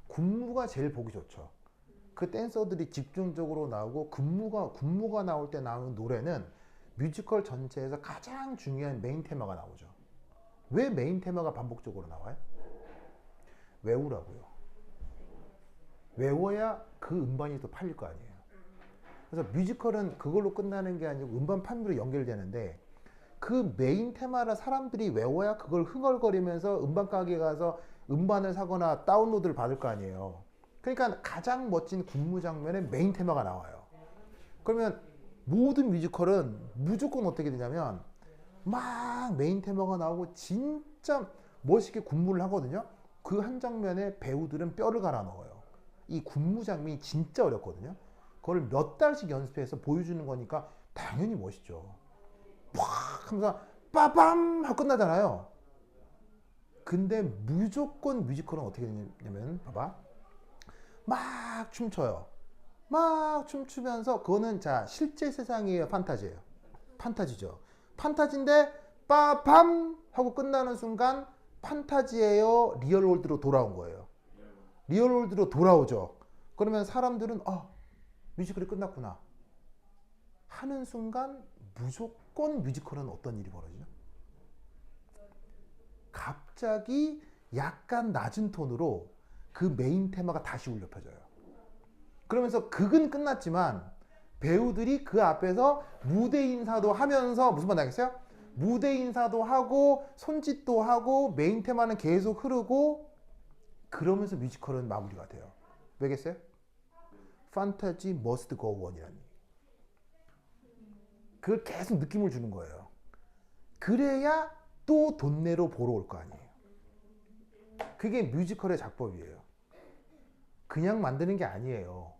군무가 제일 보기 좋죠. 그 댄서들이 집중적으로 나오고 군무가 나올 때 나오는 노래는 뮤지컬 전체에서 가장 중요한 메인 테마가 나오죠. 왜 메인 테마가 반복적으로 나와요? 외우라고요. 외워야 그 음반이 또 팔릴 거 아니에요. 그래서 뮤지컬은 그걸로 끝나는 게 아니고 음반 판매로 연결되는데 그 메인 테마를 사람들이 외워야 그걸 흥얼거리면서 음반 가게에 가서 음반을 사거나 다운로드를 받을 거 아니에요. 그러니까 가장 멋진 군무 장면에 메인 테마가 나와요. 그러면 모든 뮤지컬은 무조건 어떻게 되냐면 막 메인 테마가 나오고 진짜 멋있게 군무를 하거든요. 그 한 장면에 배우들은 뼈를 갈아 넣어요. 이 군무 장면이 진짜 어렵거든요. 그걸 몇 달씩 연습해서 보여주는 거니까 당연히 멋있죠. 팍 하면서 빠밤 하고 끝나잖아요. 근데 무조건 뮤지컬은 어떻게 되냐면 봐봐. 막 춤춰요. 막 춤추면서 그거는 자 실제 세상이에요, 판타지예요. 판타지죠. 판타지인데 빠밤 하고 끝나는 순간 판타지예요, 리얼 월드로 돌아온 거예요. 리얼 월드로 돌아오죠. 그러면 사람들은 뮤지컬이 끝났구나 하는 순간 무조건 뮤지컬은 어떤 일이 벌어지죠? 갑자기 약간 낮은 톤으로 그 메인 테마가 다시 울려 퍼져요. 그러면서 극은 끝났지만 배우들이 그 앞에서 무대 인사도 하면서 무슨 말 나겠어요? 무대 인사도 하고 손짓도 하고 메인 테마는 계속 흐르고 그러면서 뮤지컬은 마무리가 돼요. 왜겠어요? 판타지 must go on이라는 그걸 계속 느낌을 주는 거예요. 그래야 또 돈 내러 보러 올 거 아니에요. 그게 뮤지컬의 작법이에요. 그냥 만드는 게 아니에요.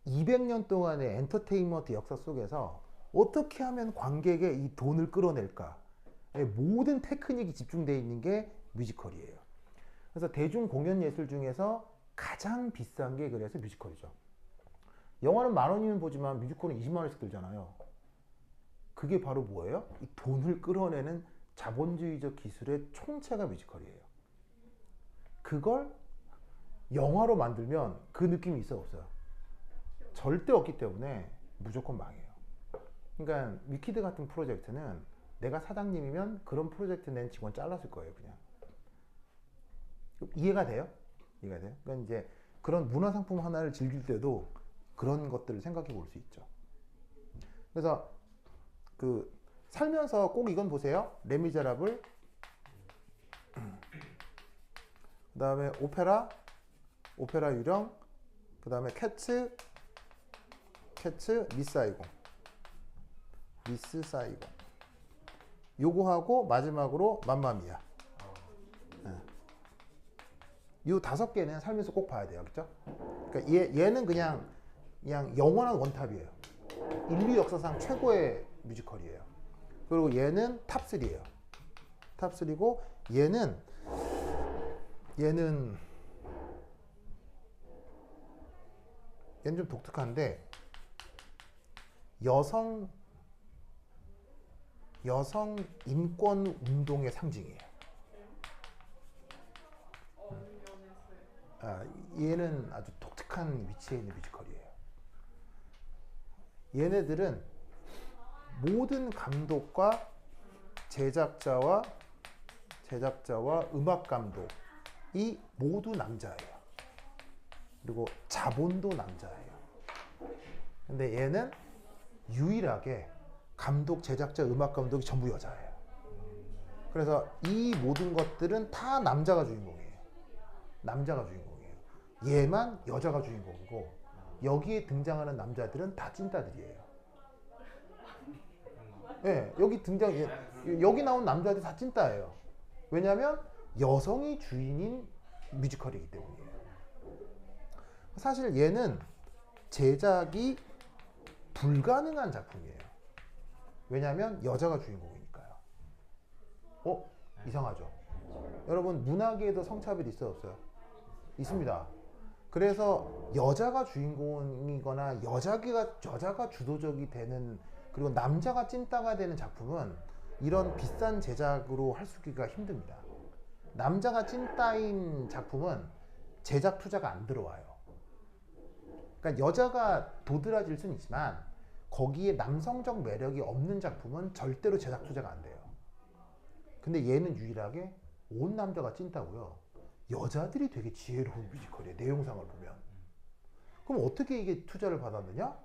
200년 동안의 엔터테인먼트 역사 속에서 어떻게 하면 관객의 이 돈을 끌어낼까? 모든 테크닉이 집중되어 있는 게 뮤지컬이에요. 그래서 대중 공연 예술 중에서 가장 비싼 게 그래서 뮤지컬이죠. 영화는 10,000원이면 보지만 뮤지컬은 20만 원씩 들잖아요. 그게 바로 뭐예요? 이 돈을 끌어내는 자본주의적 기술의 총체가 뮤지컬이에요. 그걸 영화로 만들면 그 느낌이 있어 없어요? 절대 없기 때문에 무조건 망해요. 그러니까 위키드 같은 프로젝트는 내가 사장님이면 그런 프로젝트 낸 직원 잘랐을 거예요, 그냥. 이해가 돼요? 이해가 돼요? 그러니까 이제 그런 문화상품 하나를 즐길 때도 그런 것들을 생각해 볼 수 있죠. 그래서 그 살면서 꼭 이건 보세요. 레미제라블, 그 다음에 오페라 유령, 그 다음에 캐츠, 미스 사이공. 요거 하고 마지막으로 맘마미아. 요 5개는 살면서 꼭 봐야 돼요, 그렇죠? 그러니까 얘는 그냥 영원한 원탑이에요. 인류 역사상 최고의 뮤지컬이에요. 그리고 얘는 탑3예요. 탑3고 얘는 좀 독특한데 여성 인권 운동의 상징이에요. 얘는 아주 독특한 위치에 있는 뮤지컬이에요. 얘네들은 모든 감독과 제작자와 음악 감독이 모두 남자예요. 그리고 자본도 남자예요. 근데 얘는 유일하게 감독, 제작자, 음악 감독이 전부 여자예요. 그래서 이 모든 것들은 다 남자가 주인공이에요. 얘만 여자가 주인공이고 여기에 등장하는 남자들은 다 찐따들이에요. 네, 여기 나온 남자들이 다 찐따예요. 왜냐하면 여성이 주인인 뮤지컬이기 때문이에요. 사실 얘는 제작이 불가능한 작품이에요. 왜냐하면 여자가 주인공이니까요. 이상하죠? 여러분 문화계에도 성차별이 있어요, 없어요? 있습니다. 그래서 여자가 주인공이거나 여자가 주도적이 되는, 그리고 남자가 찐따가 되는 작품은 이런 비싼 제작으로 할 수기가 힘듭니다. 남자가 찐따인 작품은 제작 투자가 안 들어와요. 그러니까 여자가 도드라질 수는 있지만 거기에 남성적 매력이 없는 작품은 절대로 제작 투자가 안 돼요. 근데 얘는 유일하게 온 남자가 찐따고요. 여자들이 되게 지혜로운 뮤지컬이에요. 내용상을 보면. 그럼 어떻게 이게 투자를 받았느냐?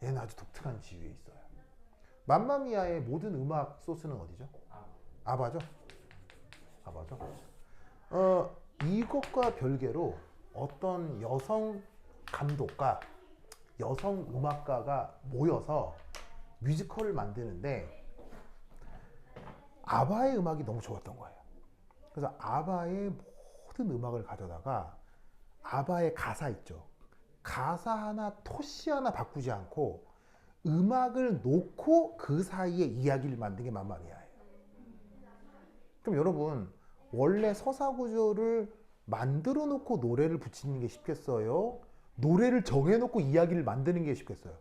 얘는 아주 독특한 지위에 있어요. 맘마미아의 모든 음악 소스는 어디죠? 아바죠. 아바죠. 이것과 별개로 어떤 여성 감독과 여성 음악가가 모여서 뮤지컬을 만드는데 아바의 음악이 너무 좋았던 거예요. 그래서 아바의 모든 음악을 가져다가 아바의 가사 있죠. 가사 하나, 토시 하나 바꾸지 않고 음악을 놓고 그 사이에 이야기를 만든 게 맘마미아예요. 그럼 여러분, 원래 서사 구조를 만들어 놓고 노래를 붙이는 게 쉽겠어요? 노래를 정해놓고 이야기를 만드는 게 쉽겠어요?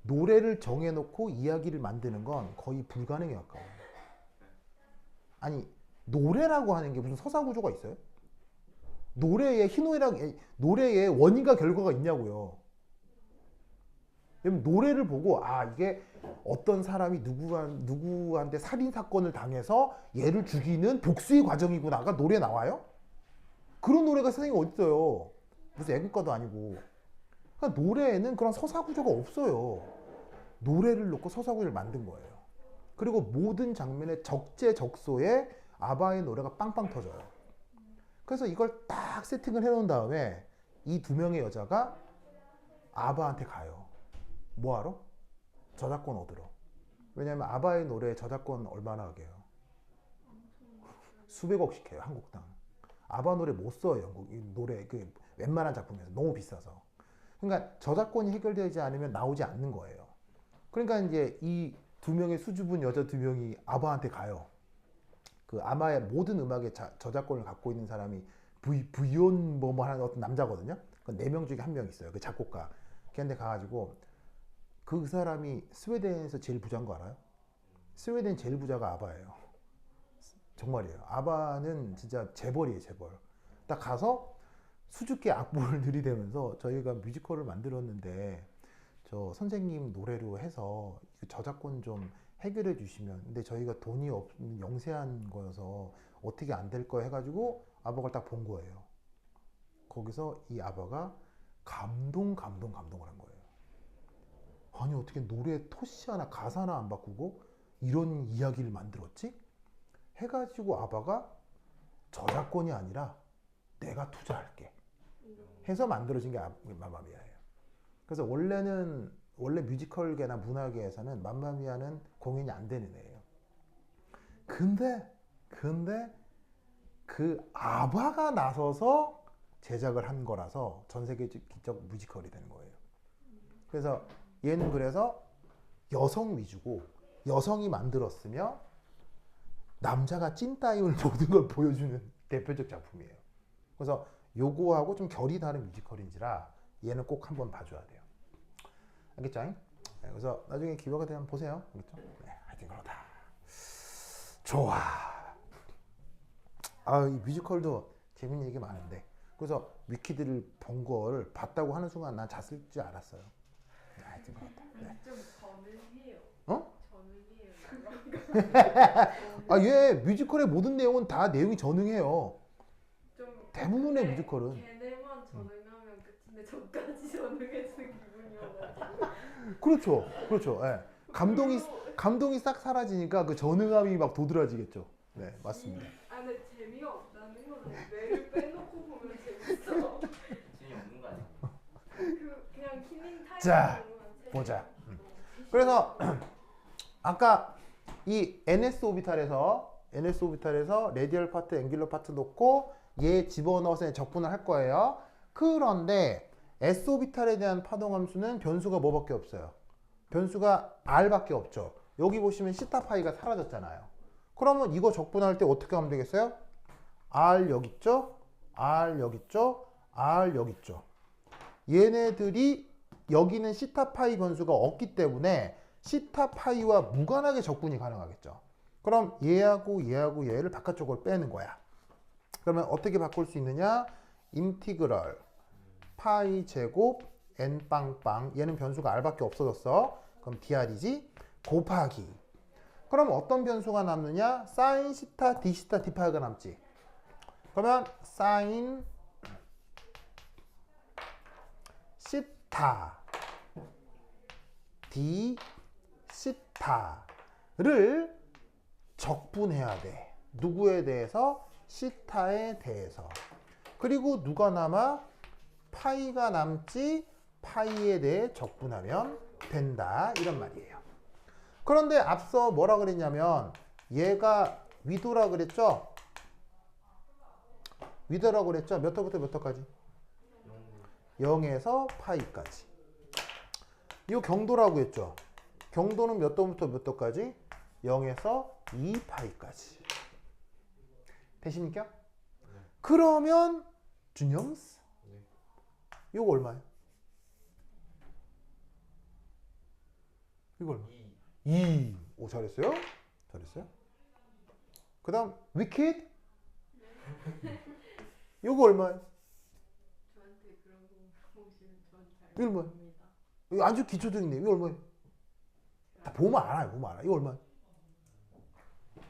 노래를 정해놓고 이야기를 만드는 건 거의 불가능에 가까워요. 아니, 노래라고 하는 게 무슨 서사 구조가 있어요? 노래에 노래에 원인과 결과가 있냐고요. 노래를 보고 이게 어떤 사람이 누구한테 살인 사건을 당해서 얘를 죽이는 복수의 과정이구나가 노래 나와요? 그런 노래가 세상에 어디 있어요? 무슨 애국가도 아니고. 그러니까 노래에는 그런 서사 구조가 없어요. 노래를 놓고 서사 구조를 만든 거예요. 그리고 모든 장면에 적재적소에 아바의 노래가 빵빵 터져요. 그래서 이걸 딱 세팅을 해놓은 다음에 이 두 명의 여자가 아바한테 가요. 뭐하러? 저작권 얻으러. 왜냐면 아바의 노래 저작권 얼마나 하게요? 수백억씩 해요, 한국당. 아바 노래 못 써요, 영국 노래 웬만한 작품에서 너무 비싸서. 그러니까 저작권이 해결되지 않으면 나오지 않는 거예요. 그러니까 이제 이 두 명의 수줍은 여자 두 명이 아바한테 가요. 그 아마의 모든 음악의 저작권을 갖고 있는 사람이 부이온 뭐 하는 어떤 남자거든요. 그 4명 중에 1명 있어요. 그 작곡가. 걔한테 가가지고 그 사람이 스웨덴에서 제일 부자인 거 알아요? 스웨덴 제일 부자가 아바예요. 정말이에요. 아바는 진짜 재벌이에요, 재벌. 딱 가서 수줍게 악보를 들이대면서 저희가 뮤지컬을 만들었는데 저 선생님 노래로 해서 저작권 좀 해결해 주시면, 근데 저희가 돈이 없는 영세한 거여서 어떻게 안 될 거 해가지고 아바가 딱 본 거예요. 거기서 이 아바가 감동을 한 거예요. 아니 어떻게 노래 토시 하나 가사 하나 안 바꾸고 이런 이야기를 만들었지? 해가지고 아바가 저작권이 아니라 내가 투자할게 해서 만들어진 게 맘마미아예요. 그래서 원래 뮤지컬계나 문화계에서는 맘마미아는 공연이 안 되는 애예요. 근데 그 아바가 나서서 제작을 한 거라서 전 세계적 뮤지컬이 되는 거예요. 그래서 얘는 그래서 여성 위주고 여성이 만들었으며 남자가 찐따임을 모든 걸 보여주는 대표적 작품이에요. 그래서 요거하고 좀 결이 다른 뮤지컬인지라 얘는 꼭 한번 봐줘야 돼요. 알겠죠? 네, 그래서 나중에 기회가 되면 보세요. 알겠죠? 네, 하여튼 그렇다. 좋아. 이 뮤지컬도 재밌는 얘기 많은데, 그래서 위키드를 본 걸 봤다고 하는 순간 난 잤을 줄 알았어요. 네, 하여튼 그렇다. 네. 좀 전을해요. 어? 전을해요. 얘 뮤지컬의 모든 내용은 다 내용이 전응해요. 좀 대부분의 뮤지컬은. 걔네만 전응하면 끝인데 저까지 전응해서 기분이어가지고. 그렇죠. 예. 감동이 싹 사라지니까 그 전응함이 막 도드라지겠죠. 네, 맞습니다. 근데 재미가 없다는 거는 뇌를 빼놓고 보면 재밌어. 재미없는 거 아니에요? 그냥 킬링 타임. 자, 보자. 그래서 아까 이 NS 오비탈에서 레디얼 파트, 앵귤러 파트 놓고 얘 집어넣어서 적분을 할 거예요. 그런데 S 오비탈에 대한 파동 함수는 변수가 뭐밖에 없어요? 변수가 R밖에 없죠. 여기 보시면 시타 파이가 사라졌잖아요. 그러면 이거 적분할 때 어떻게 하면 되겠어요? R 여기 있죠? R 여기 있죠? R 여기 있죠. 얘네들이 여기는 시타 파이 변수가 없기 때문에 시타 파이와 무관하게 적분이 가능하겠죠. 그럼 얘하고 얘를 바깥쪽으로 빼는 거야. 그러면 어떻게 바꿀 수 있느냐? 인티그럴 파이 제곱 n 빵빵, 얘는 변수가 r밖에 없어졌어. 그럼 dr이지 곱하기 그럼 어떤 변수가 남느냐? 사인 시타 d 시타 d 파이가 남지. 그러면 사인 시타 d 시타를 적분해야 돼. 누구에 대해서? 시타에 대해서. 그리고 누가 남아? 파이가 남지. 파이에 대해 적분하면 된다. 이런 말이에요. 그런데 앞서 뭐라 그랬냐면 얘가 위도라 그랬죠? 위도라고 그랬죠? 몇 호부터 몇 호까지? 0에서 파이까지. 이 경도라고 했죠? 경도는 몇 도부터 몇 도까지? 0에서 2파이까지. 되십니까? 그러면 준영스? 이거 얼마예요? 이거 얼마? 2. 오, 잘했어요? 잘했어요? 그 다음 wicked? 이거 얼마예요? 저한테 그런 거 물어보시면 전 잘 이거 얼마예요? 모릅니다. 이거 아주 기초적인데 이거 얼마예요? 다 보면 알아요. 보면 알아. 이거 얼마예요?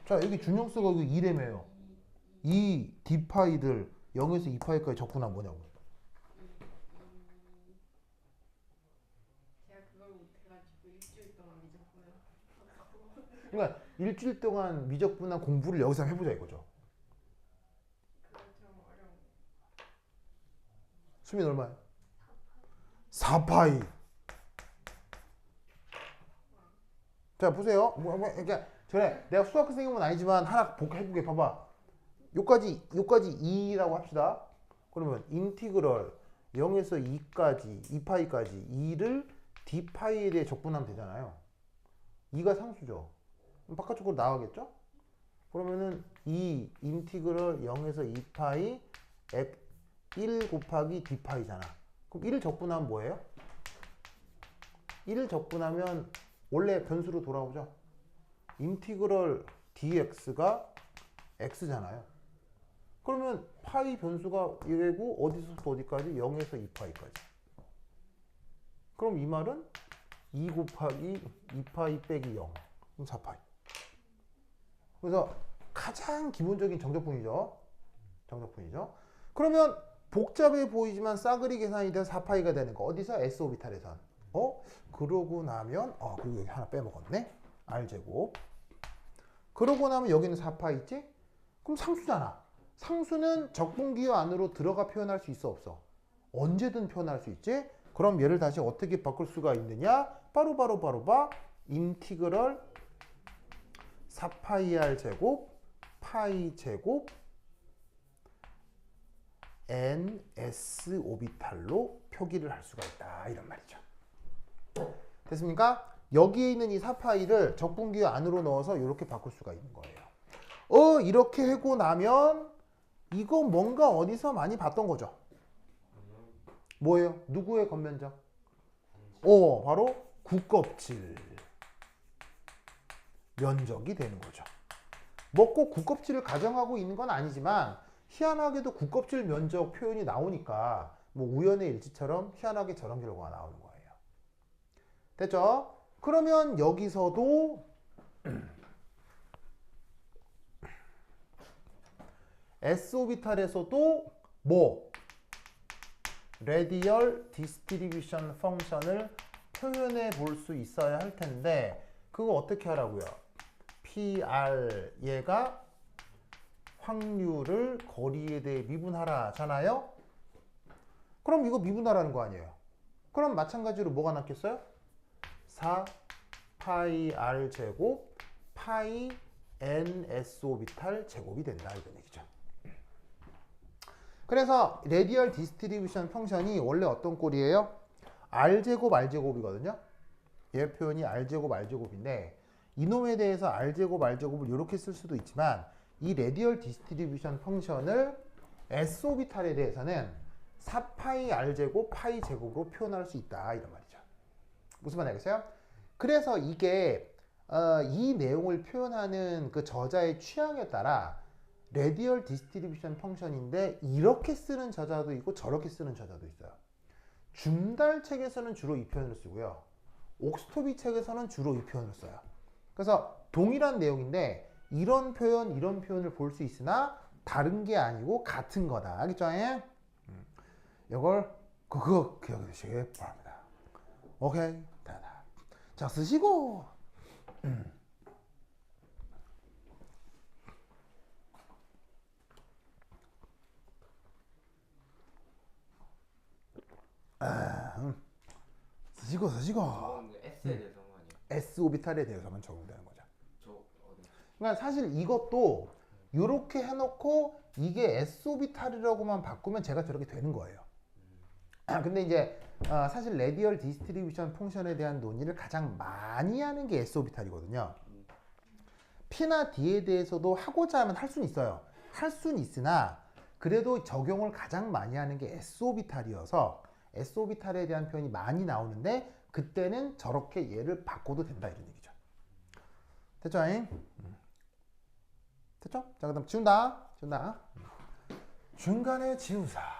자, 여기 준영수가 여기 2래매요. 이 d파이들 0에서 2파이까지 적분하면 뭐냐고. 제가 그걸 못해가지고 일주일 동안 미적분을 그러니까 일주일 동안 미적분한 공부를 여기서 해보자 이거죠. 그건 좀 어려운. 수민 얼마예요? 4파이. 자, 보세요. 그러니까 전에 내가 수학 선생님은 아니지만 하나 해보게. 봐봐. 요까지 2라고 합시다. 그러면 인티그럴 0에서 2까지 2파이까지 2를 d파이에 대해 적분하면 되잖아요. 2가 상수죠. 그럼 바깥쪽으로 나가겠죠? 그러면은 2 인티그럴 0에서 2파이 1 곱하기 d파이잖아. 그럼 1을 적분하면 뭐예요? 1을 적분하면 원래 변수로 돌아오죠. 인티그럴 dx가 x잖아요. 그러면 파이 변수가 얘고 어디서부터 어디까지? 0에서 2파이까지. 그럼 이 말은 2 곱하기 2파이 빼기 0. 그럼 4파이. 그래서 가장 기본적인 정적분이죠. 정적분이죠. 그러면 복잡해 보이지만 싸그리 계산이 돼서 4파이가 되는 거. 어디서? S오비탈에선. 그러고 나면 그리고 여기 하나 빼먹었네. R제곱. 그러고 나면 여기는 4파 있지? 그럼 상수잖아. 상수는 적분기호 안으로 들어가 표현할 수 있어 없어? 언제든 표현할 수 있지? 그럼 얘를 다시 어떻게 바꿀 수가 있느냐? 바로 인티그럴 4파이 R 제곱 파이 제곱 ns 오비탈로 표기를 할 수가 있다. 이런 말이죠. 됐습니까? 여기에 있는 이 4파이를 적분기호 안으로 넣어서 이렇게 바꿀 수가 있는 거예요. 이렇게 하고 나면 이거 뭔가 어디서 많이 봤던 거죠. 뭐예요? 누구의 겉면적? 바로 구껍질 면적이 되는 거죠. 뭐 꼭 구껍질을 가정하고 있는 건 아니지만 희한하게도 구껍질 면적 표현이 나오니까 뭐 우연의 일치처럼 희한하게 저런 결과가 나오는 거예요. 됐죠? 그러면 여기서도 S오비탈에서도 뭐 레디얼 디스트리뷰션 펑션을 표현해 볼 수 있어야 할 텐데 그거 어떻게 하라고요? PR 얘가 확률을 거리에 대해 미분하라잖아요. 그럼 이거 미분하라는 거 아니에요. 그럼 마찬가지로 뭐가 남겠어요? 4 파이 R 제곱 파이 NS 오비탈 제곱이 된다 이런 얘기죠. 그래서 레디얼 디스트리뷰션 펑션이 원래 어떤 꼴이에요? R 제곱 R 제곱이거든요. 얘 표현이 R 제곱 R 제곱인데 이놈에 대해서 R 제곱 R 제곱을 이렇게 쓸 수도 있지만 이 레디얼 디스트리뷰션 펑션을 S 오비탈에 대해서는 4파이 R 제곱 파이 제곱으로 표현할 수 있다 이런 말이죠. 무슨 말 알겠어요? 그래서 이게 이 내용을 표현하는 그 저자의 취향에 따라 레디얼 디스트리뷰션 펑션인데 이렇게 쓰는 저자도 있고 저렇게 쓰는 저자도 있어요. 줌달 책에서는 주로 이 표현을 쓰고요. 옥스토비 책에서는 주로 이 표현을 써요. 그래서 동일한 내용인데 이런 표현, 이런 표현을 볼 수 있으나 다른 게 아니고 같은 거다. 알겠죠? 이걸 그거 기억해 주시기 바랍니다. 오케이. 자, 쓰시고. 쓰시고. 저건 S에 대해서 아니에요? S 오비탈에 대해서만 적용되는 거죠. 저 어디? 그러니까 사실 이것도 이렇게 해놓고 이게 S 오비탈이라고만 바꾸면 제가 저렇게 되는 거예요. 근데 이제 사실 레디얼 디스트리뷰션 펑션에 대한 논의를 가장 많이 하는 게 S 오비탈이거든요. P나 D에 대해서도 하고자 하면 할 수는 있어요. 할 수는 있으나 그래도 적용을 가장 많이 하는 게 S 오비탈이어서 S 오비탈에 대한 표현이 많이 나오는데 그때는 저렇게 얘를 바꿔도 된다 이런 얘기죠. 됐죠? 됐죠? 자, 그다음 지운다. 중간에 지우사.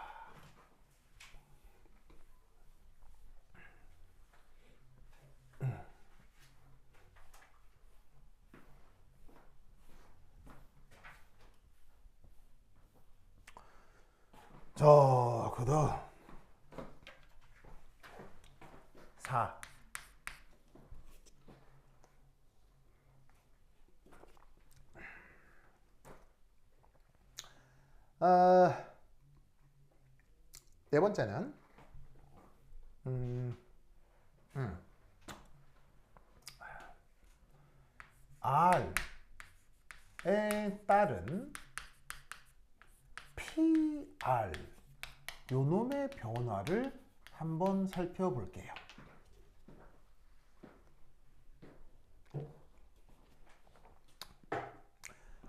자, 그다음 4. 네 번째는 R에 따른 PR 요놈의 변화를 한번 살펴볼게요.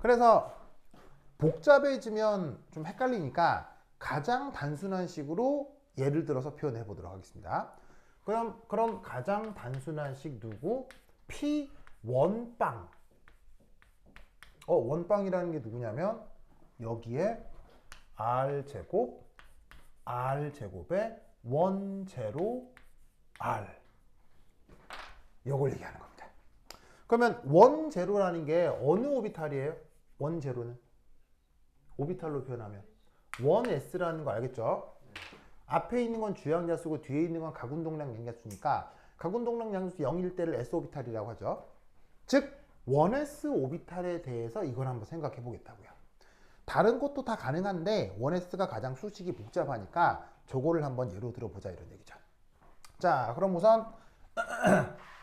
그래서 복잡해지면 좀 헷갈리니까 가장 단순한 식으로 예를 들어서 표현해 보도록 하겠습니다. 그럼 가장 단순한 식 누구? P 원빵. 원빵이라는 게 누구냐면 여기에 R제곱 R제곱에 원제로 R 요걸 얘기하는 겁니다. 그러면 원제로라는 게 어느 오비탈이에요? 원제로는 오비탈로 표현하면 1s라는 거 알겠죠? 앞에 있는 건 주양자수고 뒤에 있는 건 가군동량 양자수니까 가군동량 양자수 0일 때를 s 오비탈이라고 하죠. 즉 1s 오비탈에 대해서 이걸 한번 생각해 보겠다고요. 다른 것도 다 가능한데 1s가 가장 수식이 복잡하니까 저거를 한번 예로 들어보자 이런 얘기죠. 자, 그럼 우선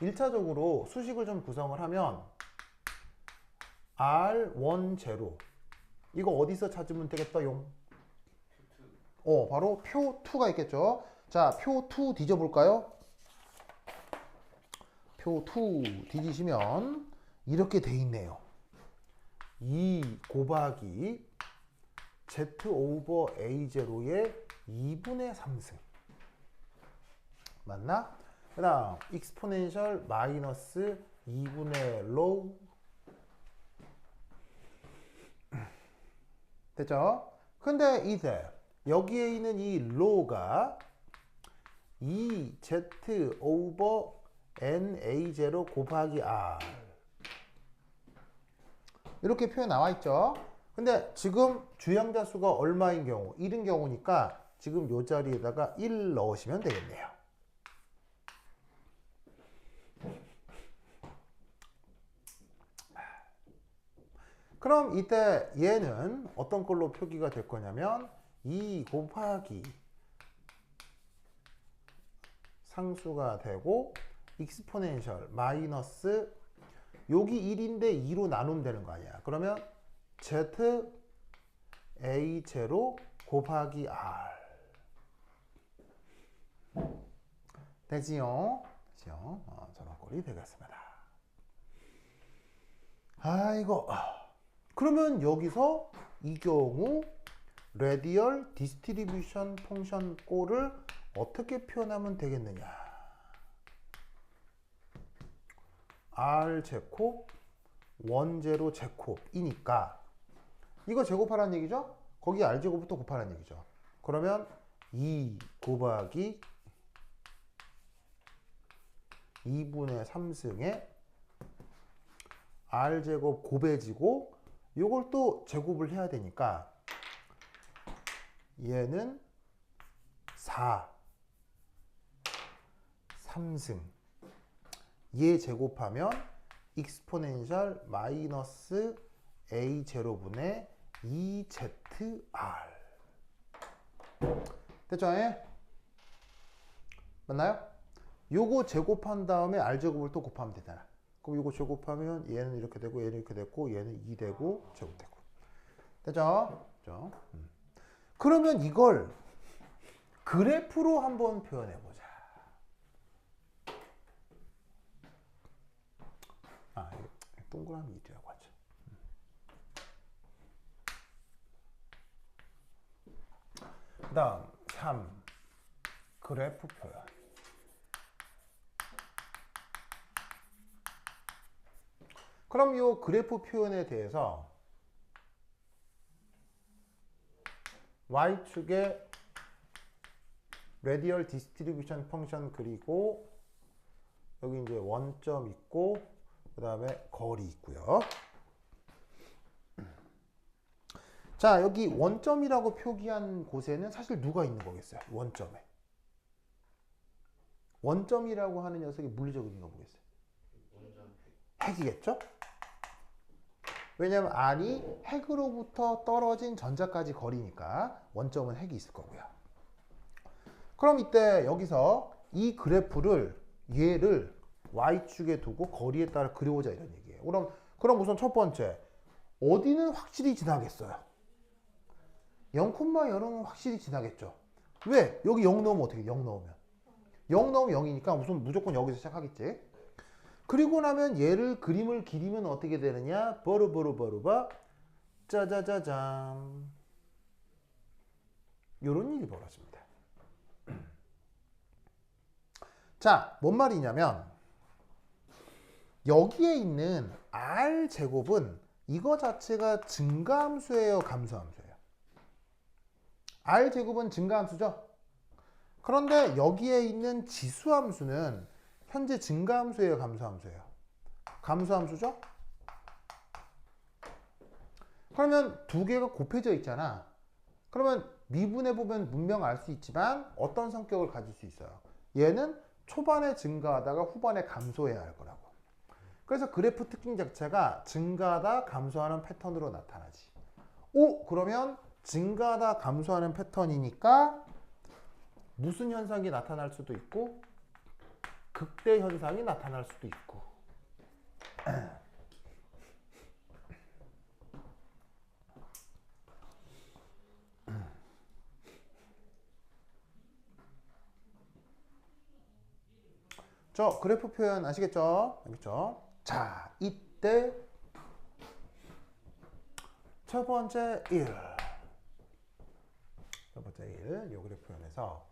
1차적으로 수식을 좀 구성을 하면 R1 제로 이거 어디서 찾으면 되겠어요? 바로 표 2가 있겠죠. 자, 표 2 뒤져볼까요? 표 2 뒤지시면 이렇게 돼 있네요. 2 곱하기 Z 오버 A0의 2분의 3승 맞나? 그 다음 익스포넨셜 마이너스 2분의 로우 됐죠? 근데 이제 여기에 있는 이 로우가 2Z 오버 NA0 곱하기 R 이렇게 표현 나와 있죠? 근데 지금 주양자수가 얼마인 경우? 1인 경우니까 지금 요 자리에다가 1 넣으시면 되겠네요. 그럼 이때 얘는 어떤 걸로 표기가 될 거냐면 2 곱하기 상수가 되고 익스포넨셜 마이너스 여기 1인데 2로 나누면 되는 거 아니야. 그러면 Z A0 곱하기 R 되지요? 저런 꼴이 되겠습니다. 아이고. 그러면 여기서 이 경우 레디얼 디스트리뷰션 펑션 꼴을 어떻게 표현하면 되겠느냐? R 제곱 원제로 제곱이니까 이거 제곱하라는 얘기죠? 거기 R 제곱부터 곱하라는 얘기죠. 그러면 2 곱하기 2분의 3승에 R제곱 곱해지고 요걸 또 제곱을 해야 되니까 얘는 4 3승 얘 제곱하면 익스포넨셜 마이너스 A0분의 2ZR 됐죠? 예? 맞나요? 요거 제곱한 다음에 R제곱을 또 곱하면 되잖아. 그럼 요거 제곱하면 얘는 이렇게 되고 얘는 이렇게 됐고 얘는 2 되고 제곱되고 됐죠? 그죠? 그러면 이걸 그래프로 한번 표현해 보자. 아, 동그라미 1이라고 하죠. 그 다음 3 그래프 표현. 그럼 이 그래프 표현에 대해서 y축에 레디얼 디스트리뷰션 펑션 그리고 여기 이제 원점 있고 그 다음에 거리 있고요. 자, 여기 원점이라고 표기한 곳에는 사실 누가 있는 거겠어요? 원점에. 원점이라고 하는 녀석이 물리적인 거 보겠어요? 핵이겠죠? 왜냐하면 R이 핵으로부터 떨어진 전자까지 거리니까 원점은 핵이 있을 거고요. 그럼 이때 여기서 이 그래프를 얘를 y축에 두고 거리에 따라 그려보자 이런 얘기예요. 그럼 우선 첫 번째 어디는 확실히 지나겠어요? 0,0은 확실히 지나겠죠. 왜? 여기 0 넣으면 어떻게 해? 0 넣으면 0 넣으면 0이니까 우선 무조건 여기서 시작하겠지. 그리고 나면 얘를 그림을 그리면 어떻게 되느냐? 버르버르버르바 짜자자잔 요런 일이 벌어집니다. 자, 뭔 말이냐면 여기에 있는 R제곱은 이거 자체가 증가함수예요, 감소함수예요? R제곱은 증가함수죠? 그런데 여기에 있는 지수함수는 현재 증가함수예요, 감소함수예요? 감소함수죠? 그러면 두 개가 곱해져 있잖아. 그러면 미분해 보면 분명 알 수 있지만 어떤 성격을 가질 수 있어요? 얘는 초반에 증가하다가 후반에 감소해야 할 거라고. 그래서 그래프 특징 자체가 증가하다 감소하는 패턴으로 나타나지. 오, 그러면 증가하다 감소하는 패턴이니까 무슨 현상이 나타날 수도 있고 극대 현상이 나타날 수도 있고. 저 그래프 표현 아시겠죠? 알겠죠? 자, 이때 첫 번째 1. 첫 번째 1. 요 그래프 표현에서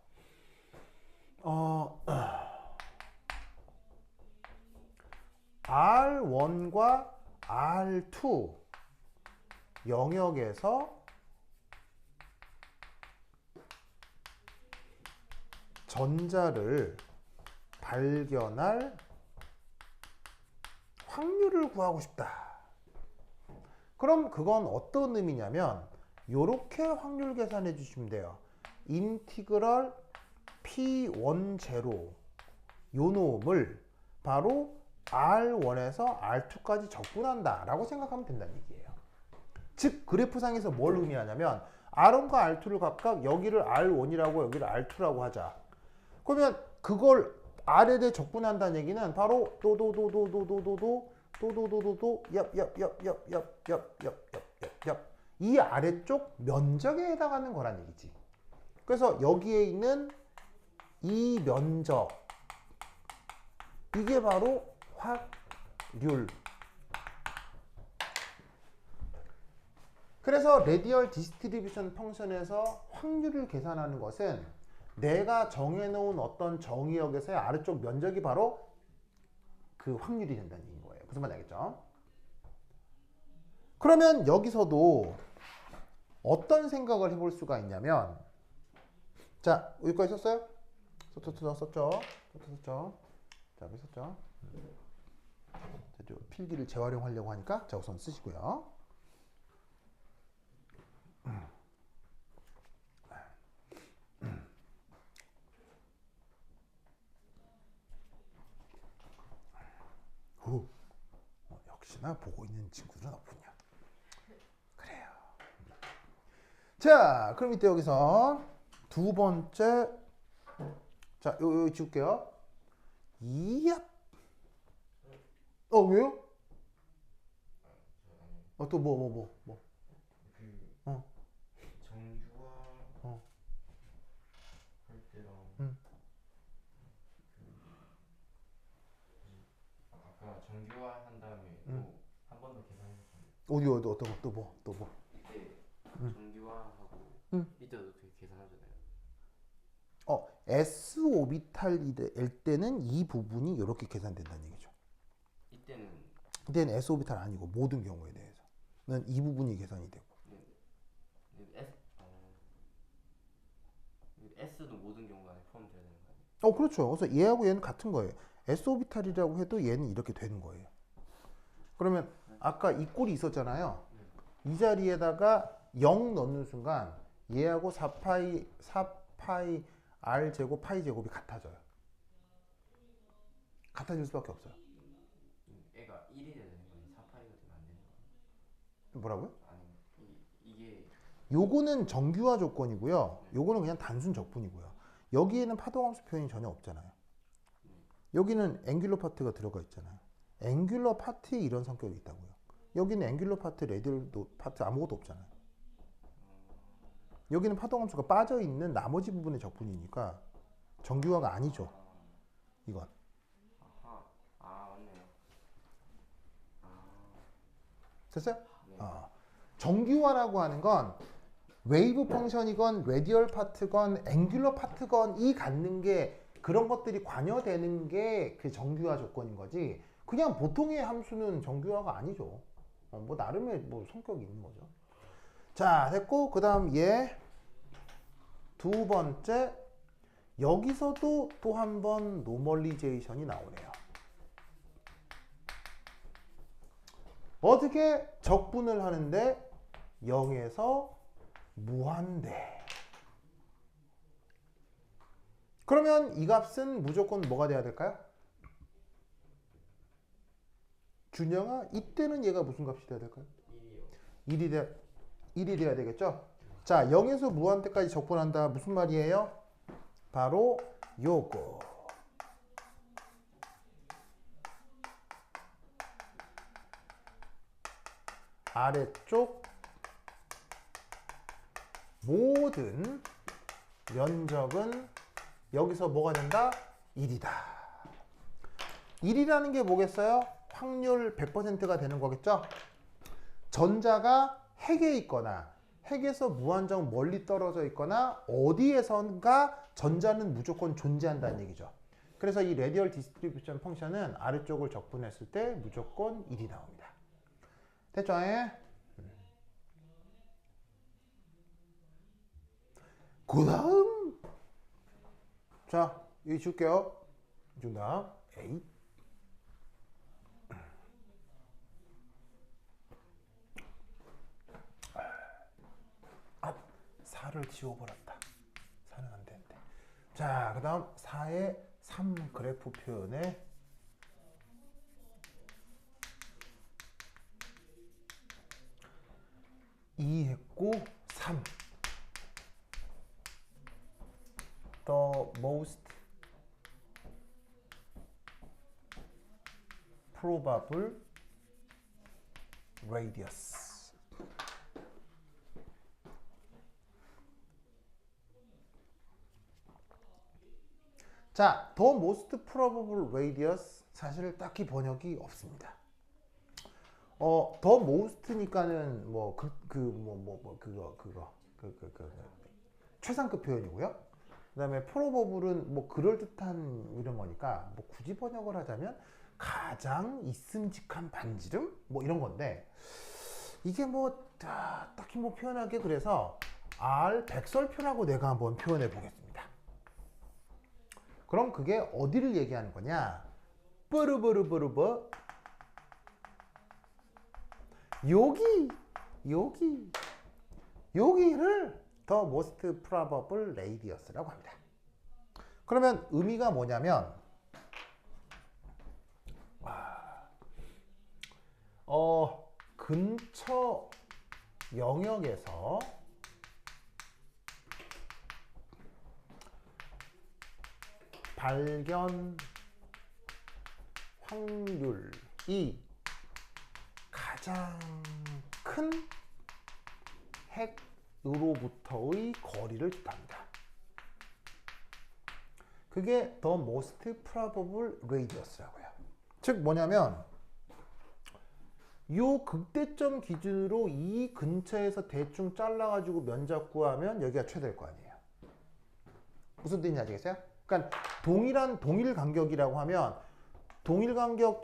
R1과 R2 영역에서 전자를 발견할 확률을 구하고 싶다. 그럼 그건 어떤 의미냐면 요렇게 확률 계산해 주시면 돼요. 인티그럴 P1 제로 요 놈을 바로 R1에서 R2까지 적분한다 라고 생각하면 된다는 얘기예요. 즉 그래프상에서 뭘 의미하냐면 R1과 R2를 각각 여기를 R1이라고 여기를 R2라고 하자. 그러면 그걸 R에 대해 적분한다는 얘기는 바로 도도도도도도도도 얍얍얍얍얍얍얍얍얍 이 아래쪽 면적에 해당하는 거란 얘기지. 그래서 여기에 있는 이 면적 이게 바로 확률. 그래서 레디얼 디스트리뷰션 펑션에서 확률을 계산하는 것은 내가 정해놓은 어떤 정의역에서의 아래쪽 면적이 바로 그 확률이 된다는 얘기인 거예요. 무슨 말인지 알겠죠? 그러면 여기서도 어떤 생각을 해볼 수가 있냐면 자, 여기까지 썼어요? 썼죠? 썼죠? 자, 여기 썼죠? 저 필기를 재활용하려고 하니까 자 우선 쓰시고요. 역시나 보고 있는 친구들은 없군요. 그래요. 자, 그럼 이때 여기서 두 번째, 자, 요 지울게요. 이야. 왜요? 또 뭐. 그 어. 정규화 어. 할 때랑 아까 정규화 한 다음에 또 한 번 더 계산했잖아요. 어디 어떤 거 또 뭐. 이때 정규화하고 이때도 그렇게 계산하잖아요. S 오비탈일 때는 이 부분이 이렇게 계산된다는 얘기죠. 이때는 S 오비탈 아니고 모든 경우에 대해서는 이 부분이 계산이 되고. S도 모든 경우 안에 포함되어야 되는 거 아니에요? 그렇죠. 그래서 얘하고 얘는 같은 거예요. S 오비탈이라고 해도 얘는 이렇게 되는 거예요. 그러면 아까 이 꼴이 있었잖아요. 이 자리에다가 0 넣는 순간 얘하고 4파이 r 제곱 파이 제곱이 같아져요. 같아질 수밖에 없어요. 애가 1이 되는 거니 4파이가 되면 안 되는 거 뭐라고요? 아니 이게 요거는 정규화 조건이고요. 요거는 그냥 단순 적분이고요. 여기에는 파동함수 표현이 전혀 없잖아요. 여기는 앵귤러 파트가 들어가 있잖아요. 앵귤러 파트에 이런 성격이 있다고요. 여기는 앵귤러 파트, 레디얼 파트 아무것도 없잖아요. 여기는 파동함수가 빠져 있는 나머지 부분의 적분이니까 정규화가 아니죠. 이건. 맞네요. 됐어요? 네. 정규화라고 하는 건 웨이브 펑션이건 레디얼 파트건 앵귤러 파트건이 갖는 게 그런 것들이 관여되는 게 그 정규화 조건인 거지. 그냥 보통의 함수는 정규화가 아니죠. 뭐 나름의 뭐 성격이 있는 거죠. 자, 됐고 그다음 얘 두 번째 여기서도 또 한 번 노멀리제이션이 나오네요. 어떻게 적분을 하는데 0에서 무한대. 그러면 이 값은 무조건 뭐가 돼야 될까요? 준영아, 이때는 얘가 무슨 값이 돼야 될까요? 1이요. 1이 돼야 되겠죠? 자, 0에서 무한대까지 적분한다. 무슨 말이에요? 바로 요거. 아래쪽 모든 면적은 여기서 뭐가 된다? 1이다. 1이라는 게 뭐겠어요? 확률 100%가 되는 거겠죠? 전자가 핵에 있거나 핵에서 무한정 멀리 떨어져 있거나 어디에선가 전자는 무조건 존재한다는 얘기죠. 그래서 이 레디얼 디스트리뷰션 펑션은 아래쪽을 적분했을 때 무조건 1이 나옵니다. 됐죠? 그 다음 자, 여기 줄게요. 준다. 에이. 아, 4를 지워버렸다. 4는 안 되는데. 자, 그 다음 4의 3 그래프 표현에 이 했고 3 The most probable radius. 자, The most probable radius 사실 딱히 번역이 없습니다. The most니까는 뭐 그거 최상급 표현이고요. 그다음에 probable은 뭐 그럴듯한 이런 거니까 뭐 굳이 번역을 하자면 가장 있음직한 반지름 뭐 이런 건데 이게 뭐 딱히 뭐 표현하게 그래서 R 백설표라고 내가 한번 표현해 보겠습니다. 그럼 그게 어디를 얘기하는 거냐? 뿌르브르브르브 여기를 the most probable radius라고 합니다. 그러면 의미가 뭐냐면 근처 영역에서 발견 확률이 가장 큰 핵으로부터의 거리를 뜻합니다. 그게 the most probable radius라고요. 즉 뭐냐면 요 극대점 기준으로 이 근처에서 대충 잘라가지고 면적 구하면 여기가 최대일 거 아니에요. 무슨 뜻인지 아시겠어요? 그러니까 동일 간격이라고 하면 동일 간격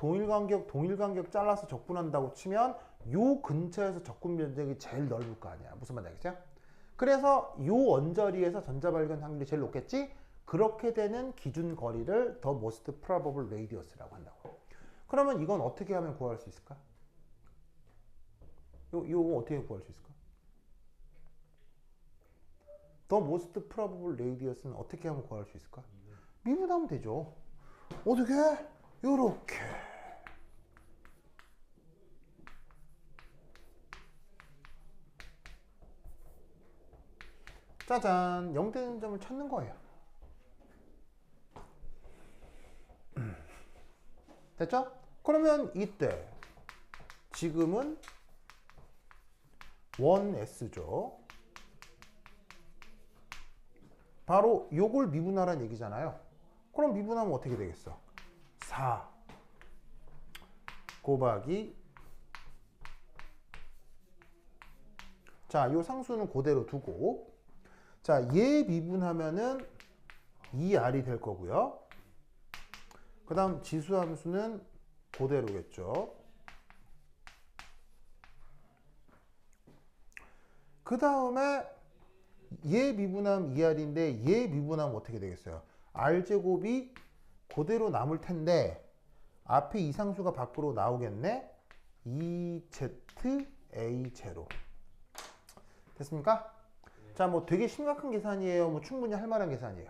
잘라서 접근한다고 치면 요 근처에서 접근 면적이 제일 넓을 거 아니야. 무슨 말인지 알겠어요? 그래서 요 언저리에서 전자 발견 확률이 제일 높겠지? 그렇게 되는 기준 거리를 the most probable radius라고 한다고. 그러면 이건 어떻게 하면 구할 수 있을까? 요거 어떻게 구할 수 있을까? the most probable radius는 어떻게 하면 구할 수 있을까? 미분하면 되죠. 어떻게? 요렇게. 짜잔, 0 되는 점을 찾는 거예요. 됐죠? 그러면 이때 지금은 1s죠. 바로 요걸 미분하라는 얘기잖아요. 그럼 미분하면 어떻게 되겠어? 4 곱하기 자, 요 상수는 그대로 두고 자, 얘 미분하면은 2r이 될 거고요. 그 다음 지수함수는 그대로겠죠. 그 다음에 얘 미분하면 2r인데 얘 미분하면 어떻게 되겠어요? r제곱이 그대로 남을 텐데 앞에 이 상수가 밖으로 나오겠네. 2za0 됐습니까? 자, 뭐 되게 심각한 계산이에요. 뭐 충분히 할 만한 계산이에요.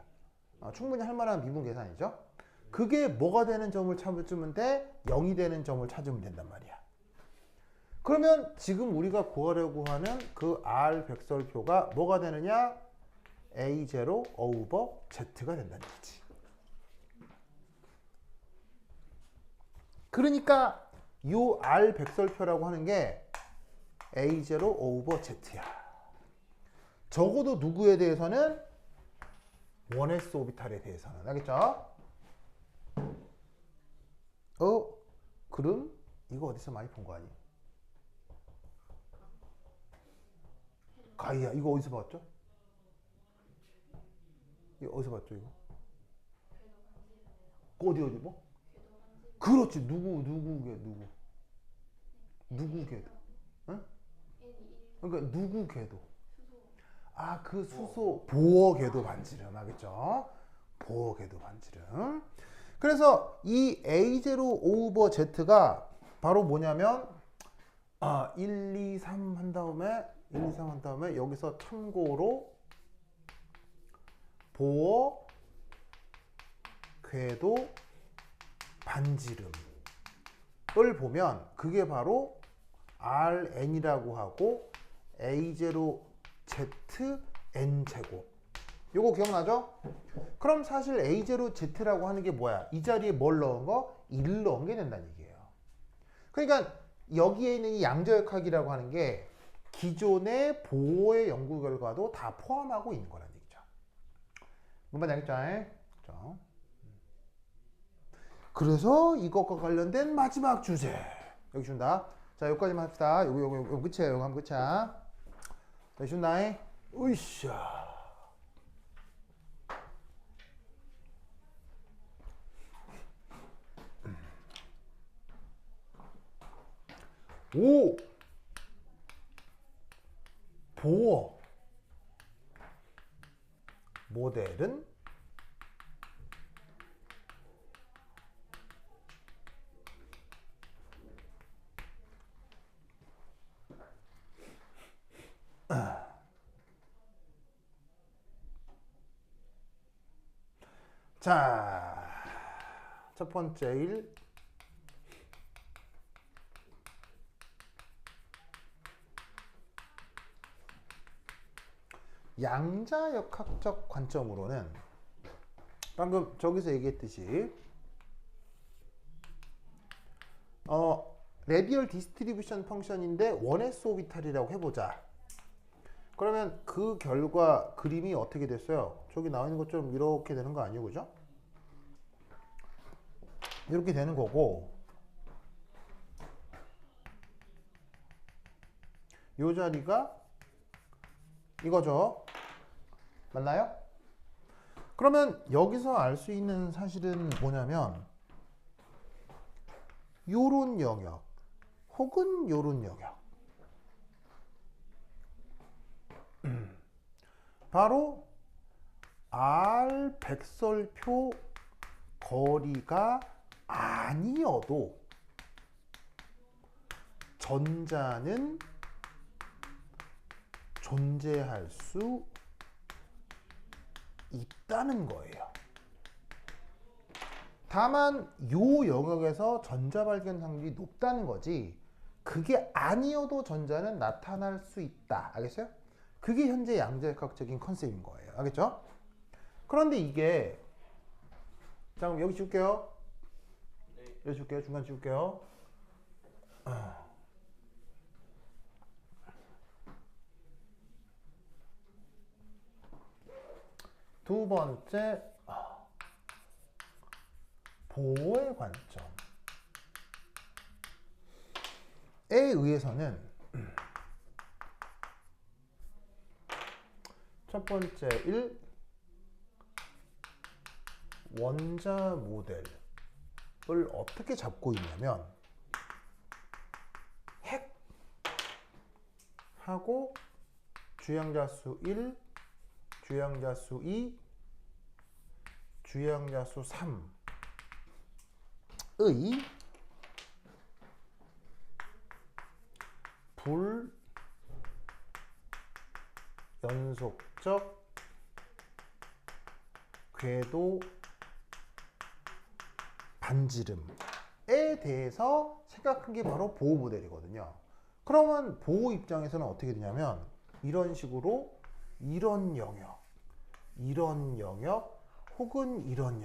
충분히 할 만한 미분 계산이죠. 그게 뭐가 되는 점을 찾으면 돼? 0이 되는 점을 찾으면 된단 말이야. 그러면 지금 우리가 구하려고 하는 그 R 백설표가 뭐가 되느냐? A0 over Z가 된다는 얘기지. 그러니까 요 R 백설표라고 하는 게 A0 over Z야. 적어도 누구에 대해서는 1s 오비탈에 대해서는. 알겠죠? 그럼 이거 어디서 많이 본 거 아니? 가이야, 이거 어디서 봤죠? 이거 어디서 봤죠, 이거? 어디 뭐? 그렇지, 누구 궤도? 응? 그러니까 누구 궤도? 아, 그 수소 보어 궤도 반지름, 알겠죠? 보어 궤도 반지름. 그래서 이 A0 오버 Z가 바로 뭐냐면 1, 2, 3 한 다음에 여기서 참고로 보어 궤도 반지름을 보면 그게 바로 Rn이라고 하고 A0ZN 제곱. 요거 기억나죠? 그럼 사실 A0Z라고 하는 게 뭐야? 이 자리에 뭘 넣은 거? 1을 넣은 게 된다는 얘기예요. 그러니까 여기에 있는 이 양저역학이라고 하는 게 기존의 보호의 연구 결과도 다 포함하고 있는 거라는 얘기죠. 뭔가 알겠죠? 그렇죠? 그래서 이것과 관련된 마지막 주제 여기 준다. 자, 여기까지만 합시다. 요거 끝이에요. 요거 하면 끝이야. 자, 준다. 으쌰. 오! 보어 모델은 자, 첫 번째 일. 양자역학적 관점으로는 방금 저기서 얘기했듯이 레디얼 디스트리뷰션 펑션인데 1s 오비탈이라고 해보자. 그러면 그 결과 그림이 어떻게 됐어요? 저기 나와 있는 것처럼 이렇게 되는 거 아니에요, 그죠? 이렇게 되는 거고, 이 자리가 이거죠. 맞나요? 그러면 여기서 알 수 있는 사실은 뭐냐면 요런 영역 혹은 요런 영역, 바로 R 백설표 거리가 아니어도 전자는 존재할 수 있다는 거예요. 다만 요 영역에서 전자 발견 확률이 높다는 거지, 그게 아니어도 전자는 나타날 수 있다. 알겠어요? 그게 현재 양자역학적인 컨셉인 거예요. 알겠죠? 그런데 이게, 자 그럼 여기 줄게요. 여기 줄게요. 중간 줄게요. 두 번째, 보호의 관점에 의해서는 첫 번째 1, 원자 모델을 어떻게 잡고 있냐면 핵하고 주양자수 1, 주양자수 2, 주양자수 3의 불연속적 궤도 반지름에 대해서 생각한 게 바로 보호 모델이거든요. 그러면 보호 입장에서는 어떻게 되냐면 이런 식으로 이런 영역, 이런 영역 혹은 이런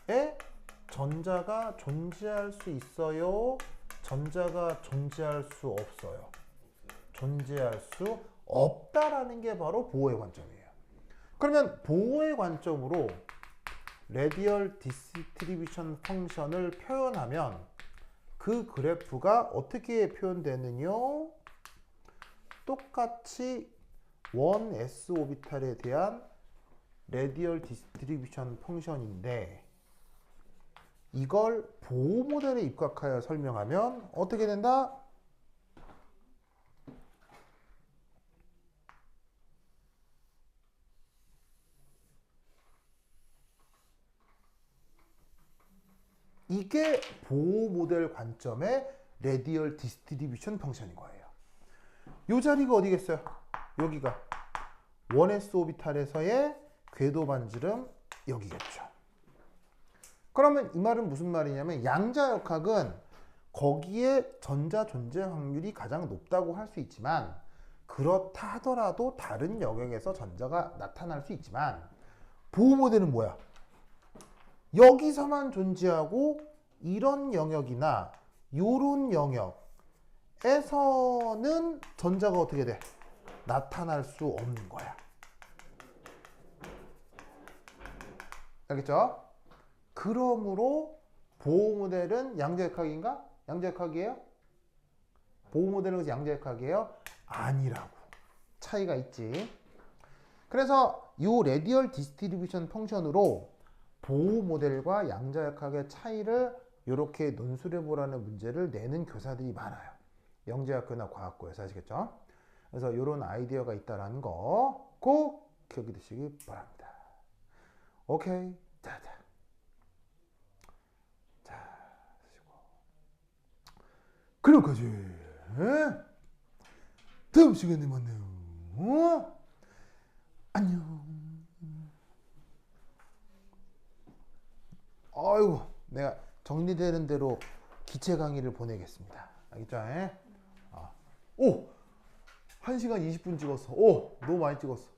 영역에 전자가 존재할 수 있어요? 전자가 존재할 수 없어요? 존재할 수 없다라는 게 바로 보호의 관점이에요. 그러면 보호의 관점으로 레디얼 디스트리뷰션 펑션을 표현하면 그 그래프가 어떻게 표현되느냐? 똑같이 1s 오비탈에 대한 레디얼 디스트리뷰션 펑션인데 이걸 보호 모델에 입각하여 설명하면 어떻게 된다? 이게 보호 모델 관점의 레디얼 디스트리뷰션 펑션인 거예요. 이 자리가 어디겠어요? 여기가 1s 오비탈에서의 궤도 반지름 여기겠죠. 그러면 이 말은 무슨 말이냐면 양자역학은 거기에 전자 존재 확률이 가장 높다고 할 수 있지만, 그렇다 하더라도 다른 영역에서 전자가 나타날 수 있지만, 보호 모델은 뭐야? 여기서만 존재하고 이런 영역이나 요런 영역에서는 전자가 어떻게 돼? 나타날 수 없는 거야. 알겠죠? 그러므로 보호 모델은 양자역학인가? 양자역학이에요? 보호 모델은 양자역학이에요? 아니라고. 차이가 있지. 그래서 이 레디얼 디스트리뷰션 펑션으로 보호 모델과 양자역학의 차이를 이렇게 논술해 보라는 문제를 내는 교사들이 많아요. 영재학교나 과학고에서. 아시겠죠? 그래서 이런 아이디어가 있다라는 거 꼭 기억해 두시기 바랍니다. 오케이. 자. 그럼까지 다음 시간에 만나요. 안녕. 아이고 내가 정리되는 대로 기체 강의를 보내겠습니다. 알겠죠? 오! 1시간 20분 찍었어. 오! 너무 많이 찍었어.